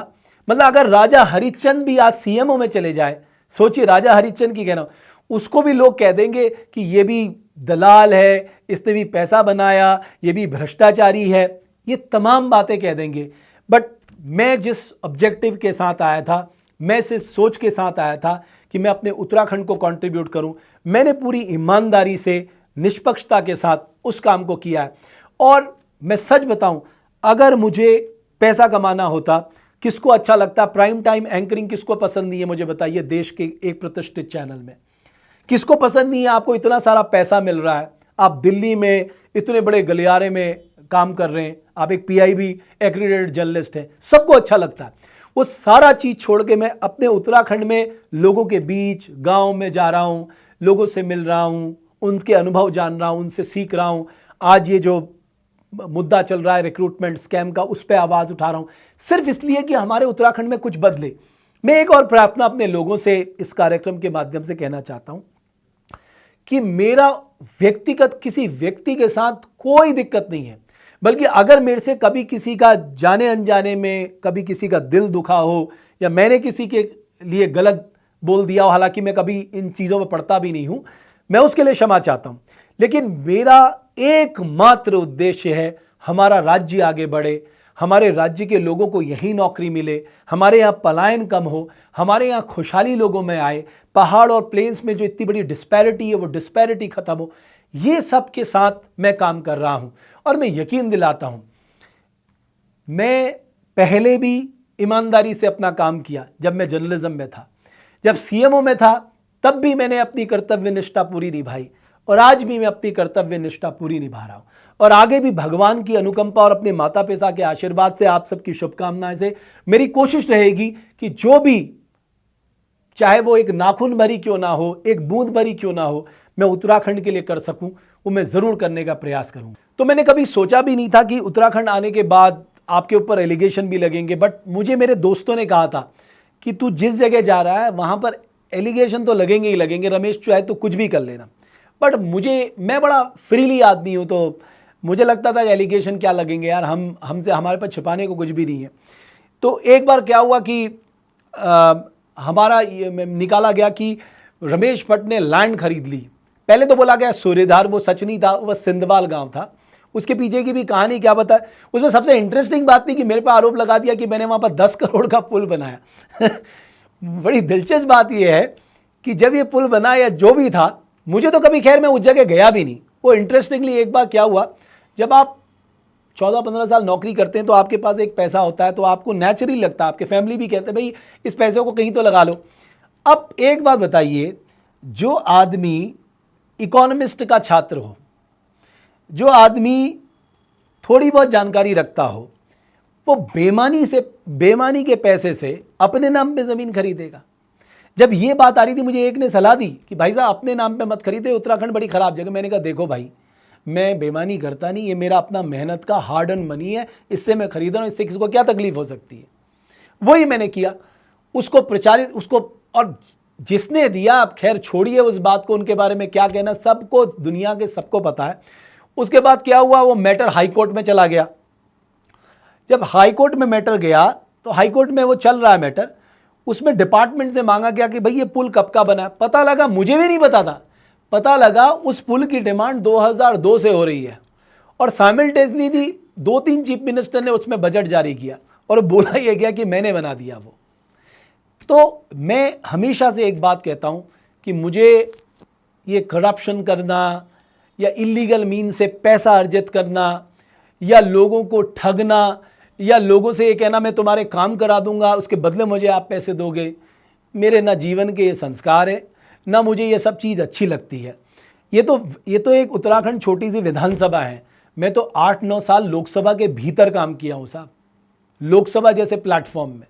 मतलब अगर राजा हरिश्चंद्र भी आज सीएमओ में चले जाए, सोचिए राजा हरिश्चंद्र की कहना, उसको भी लोग कह देंगे कि ये भी दलाल है, इसने भी पैसा बनाया, ये भी भ्रष्टाचारी है, ये तमाम बातें कह देंगे। बट मैं जिस ऑब्जेक्टिव के साथ आया था, मैं सिर्फ सोच के साथ आया था कि मैं अपने उत्तराखंड को कंट्रीब्यूट करूं, मैंने पूरी ईमानदारी से निष्पक्षता के साथ उस काम को किया है। और मैं सच बताऊं, अगर मुझे पैसा कमाना होता, किसको अच्छा लगता, प्राइम टाइम एंकरिंग किसको पसंद नहीं है मुझे बताइए, देश के एक प्रतिष्ठित चैनल में किसको पसंद नहीं है? आपको इतना सारा पैसा मिल रहा है, आप दिल्ली में इतने बड़े गलियारे में काम कर रहे हैं, आप एक PIB एक्रीडेटेड जर्नलिस्ट हैं, सबको अच्छा लगता है। वो सारा चीज छोड़ के मैं अपने उत्तराखंड में लोगों के बीच गांव में जा रहा हूं, लोगों से मिल रहा हूं, उनके अनुभव जान रहा हूं, उनसे सीख रहा हूं। आज ये जो मुद्दा चल रहा है रिक्रूटमेंट स्कैम का, उस पर आवाज उठा रहा हूं, सिर्फ इसलिए कि हमारे उत्तराखंड में कुछ बदले। मैं एक और प्रार्थना अपने लोगों से इस कार्यक्रम के माध्यम से कहना चाहता हूं कि मेरा व्यक्तिगत किसी व्यक्ति के साथ कोई दिक्कत नहीं है, बल्कि अगर मेरे से कभी किसी का जाने अनजाने में कभी किसी का दिल दुखा हो या मैंने किसी के लिए गलत बोल दिया हो, हालांकि मैं कभी इन चीज़ों में पढ़ता भी नहीं हूं, मैं उसके लिए क्षमा चाहता हूं। लेकिन मेरा एकमात्र उद्देश्य है हमारा राज्य आगे बढ़े, हमारे राज्य के लोगों को यही नौकरी मिले, हमारे यहाँ पलायन कम हो, हमारे यहाँ खुशहाली लोगों में आए, पहाड़ और प्लेन्स में जो इतनी बड़ी डिस्पैरिटी है वो डिस्पैरिटी खत्म हो। ये सब के साथ मैं काम कर रहा हूं और मैं यकीन दिलाता हूं, मैं पहले भी ईमानदारी से अपना काम किया जब मैं जर्नलिज्म में था, जब CMO में था तब भी मैंने अपनी कर्तव्य निष्ठा पूरी निभाई, और आज भी मैं अपनी कर्तव्य निष्ठा पूरी निभा रहा हूं। और आगे भी भगवान की अनुकंपा और अपने माता पिता के आशीर्वाद से, आप सबकी शुभकामनाएं से मेरी कोशिश रहेगी कि जो भी चाहे वो एक नाखून भरी क्यों ना हो, एक बूंद भरी क्यों ना हो, मैं उत्तराखंड के लिए कर सकूं, वो मैं ज़रूर करने का प्रयास करूंगा। तो मैंने कभी सोचा भी नहीं था कि उत्तराखंड आने के बाद आपके ऊपर एलिगेशन भी लगेंगे, बट मुझे मेरे दोस्तों ने कहा था कि तू जिस जगह जा रहा है वहाँ पर एलिगेशन तो लगेंगे ही लगेंगे, रमेश चाहे तो कुछ भी कर लेना। बट मैं बड़ा फ्रीली आदमी हूँ, तो मुझे लगता था कि एलिगेशन क्या लगेंगे यार, हमसे हमारे पास छिपाने को कुछ भी नहीं है। तो एक बार क्या हुआ कि हमारा निकाला गया कि रमेश भट्ट ने लैंड खरीद ली। पहले तो बोला गया सूर्यधार, वो सच नहीं था, वह सिंधवाल गांव था। उसके पीछे की भी कहानी क्या बता, उसमें सबसे इंटरेस्टिंग बात थी कि मेरे पे आरोप लगा दिया कि मैंने वहाँ पर 10 करोड़ का पुल बनाया। बड़ी दिलचस्प बात यह है कि जब ये पुल बना या जो भी था, मुझे तो कभी, खैर मैं उस जगह गया भी नहीं। वो इंटरेस्टिंगली एक बार क्या हुआ, जब आप 14-15 साल नौकरी करते हैं तो आपके पास एक पैसा होता है, तो आपको नेचुरली लगता है, आपके फैमिली भी कहते हैं भाई इस पैसे को कहीं तो लगा लो। अब एक बात बताइए, जो आदमी इकोनॉमिस्ट का छात्र हो, जो आदमी थोड़ी बहुत जानकारी रखता हो, वो बेईमानी के पैसे से अपने नाम पे ज़मीन खरीदेगा। जब ये बात आ रही थी, मुझे एक ने सलाह दी कि भाई साहब अपने नाम पे मत खरीदे, उत्तराखंड बड़ी ख़राब जगह। मैंने कहा देखो भाई, मैं बेईमानी करता नहीं, ये मेरा अपना मेहनत का हार्ड अर्न मनी है, इससे मैं खरीद रहा हूँ, इससे किसी को क्या तकलीफ हो सकती है। वही मैंने किया, उसको प्रचारित, उसको, और जिसने दिया, अब खैर छोड़िए उस बात को, उनके बारे में क्या कहना, सबको, दुनिया के सबको पता है। उसके बाद क्या हुआ, वो मैटर हाई कोर्ट में चला गया। जब हाई कोर्ट में मैटर गया तो हाई कोर्ट में वो चल रहा है मैटर, उसमें डिपार्टमेंट से मांगा गया कि भाई ये पुल कब का बना है। पता लगा, मुझे भी नहीं पता था, पता लगा उस पुल की डिमांड 2002 से हो रही है, और साइमल्टेनियसली 2-3 चीफ मिनिस्टर ने उसमें बजट जारी किया और बोला यह गया कि मैंने बना दिया वो। तो मैं हमेशा से एक बात कहता हूं कि मुझे ये करप्शन करना या इलीगल मीन से पैसा अर्जित करना या लोगों को ठगना या लोगों से ये कहना मैं तुम्हारे काम करा दूंगा उसके बदले मुझे आप पैसे दोगे, मेरे ना जीवन के ये संस्कार है, ना मुझे ये सब चीज़ अच्छी लगती है। ये तो एक उत्तराखंड छोटी सी विधानसभा है, मैं तो 8-9 साल लोकसभा के भीतर काम किया हूँ साहब, लोकसभा जैसे प्लेटफॉर्म में।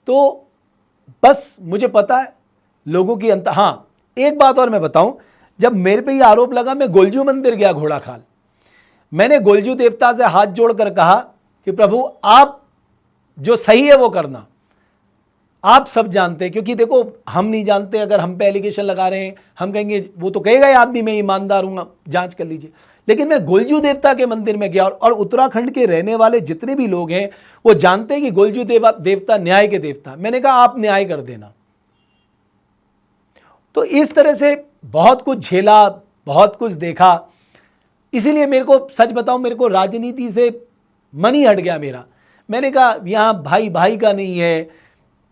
तो बस मुझे पता है लोगों की हाँ, एक बात और मैं बताऊं, जब मेरे पे ये आरोप लगा, मैं गोलजू मंदिर गया घोड़ाखाल। मैंने गोलजू देवता से हाथ जोड़कर कहा कि प्रभु आप जो सही है वो करना, आप सब जानते हैं। क्योंकि देखो हम नहीं जानते, अगर हम पे एलिगेशन लगा रहे हैं, हम कहेंगे, वो तो कहेगा ये आदमी मैं ईमानदार हूँ, जांच कर लीजिए। लेकिन मैं गोलजू देवता के मंदिर में गया, और उत्तराखंड के रहने वाले जितने भी लोग हैं वो जानते हैं कि गोलजू देवता न्याय के देवता। मैंने कहा आप न्याय कर देना। तो इस तरह से बहुत कुछ झेला, बहुत कुछ देखा। इसीलिए मेरे को सच बताऊं, मेरे को राजनीति से मन ही हट गया मेरा। मैंने कहा यहाँ भाई भाई का नहीं है,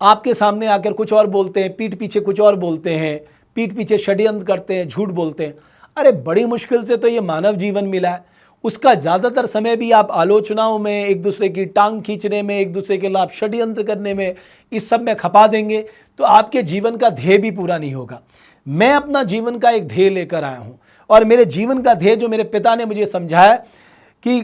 आपके सामने आकर कुछ और बोलते हैं, पीठ पीछे कुछ और बोलते हैं, पीठ पीछे षड्यंत्र करते हैं, झूठ बोलते हैं। अरे बड़ी मुश्किल से तो ये मानव जीवन मिला है, उसका ज़्यादातर समय भी आप आलोचनाओं में, एक दूसरे की टांग खींचने में, एक दूसरे के खिलाफ षड्यंत्र करने में, इस सब में खपा देंगे तो आपके जीवन का ध्येय भी पूरा नहीं होगा। मैं अपना जीवन का एक ध्येय लेकर आया हूँ, और मेरे जीवन का ध्येय जो मेरे पिता ने मुझे समझाया कि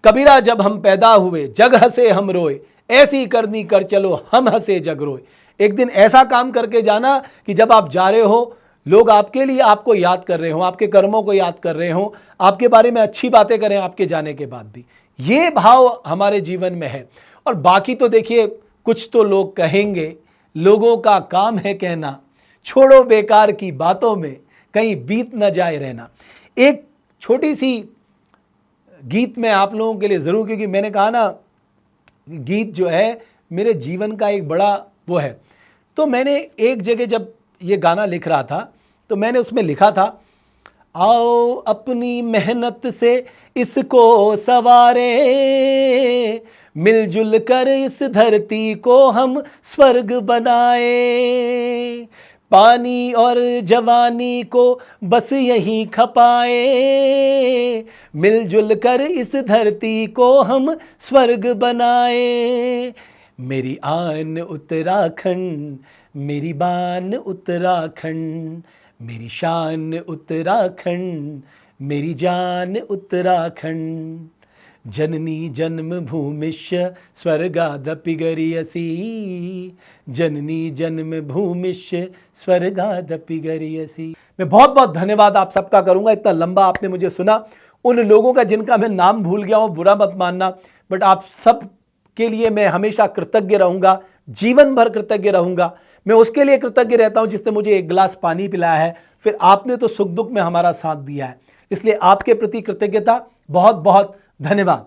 कबीरा जब हम पैदा हुए जग हंसे हम रोए, ऐसी करनी कर चलो हम हंसे जग रोए। एक दिन ऐसा काम करके जाना कि जब आप जा रहे हो लोग आपके लिए आपको याद कर रहे हो, आपके कर्मों को याद कर रहे हो, आपके बारे में अच्छी बातें करें आपके जाने के बाद भी। ये भाव हमारे जीवन में है। और बाकी तो देखिए, कुछ तो लोग कहेंगे, लोगों का काम है कहना, छोड़ो बेकार की बातों में कहीं बीत न जाए रहना। एक छोटी सी गीत मैं आप लोगों के लिए ज़रूर, क्योंकि मैंने कहा ना गीत जो है मेरे जीवन का एक बड़ा वो है। तो मैंने एक जगह जब ये गाना लिख रहा था तो मैंने उसमें लिखा था, आओ अपनी मेहनत से इसको सवारे, मिलजुल कर इस धरती को हम स्वर्ग बनाए, पानी और जवानी को बस यहीं खपाए, मिलजुल कर इस धरती को हम स्वर्ग बनाए। मेरी आन उत्तराखंड, मेरी बान उत्तराखंड, मेरी शान उत्तराखंड, मेरी जान उत्तराखंड, जननी जन्मभूमिश्च स्वर्गादपि गरीयसी, जननी जन्मभूमिश्च स्वर्गादपि गरीयसी। मैं बहुत बहुत धन्यवाद आप सबका करूंगा, इतना लंबा आपने मुझे सुना। उन लोगों का जिनका मैं नाम भूल गया हूं, बुरा मत मानना, बट आप सब के लिए मैं हमेशा कृतज्ञ रहूंगा, जीवन भर कृतज्ञ रहूंगा। मैं उसके लिए कृतज्ञ रहता हूं जिसने मुझे एक गिलास पानी पिलाया है, फिर आपने तो सुख दुख में हमारा साथ दिया है, इसलिए आपके प्रति कृतज्ञता। बहुत बहुत धन्यवाद।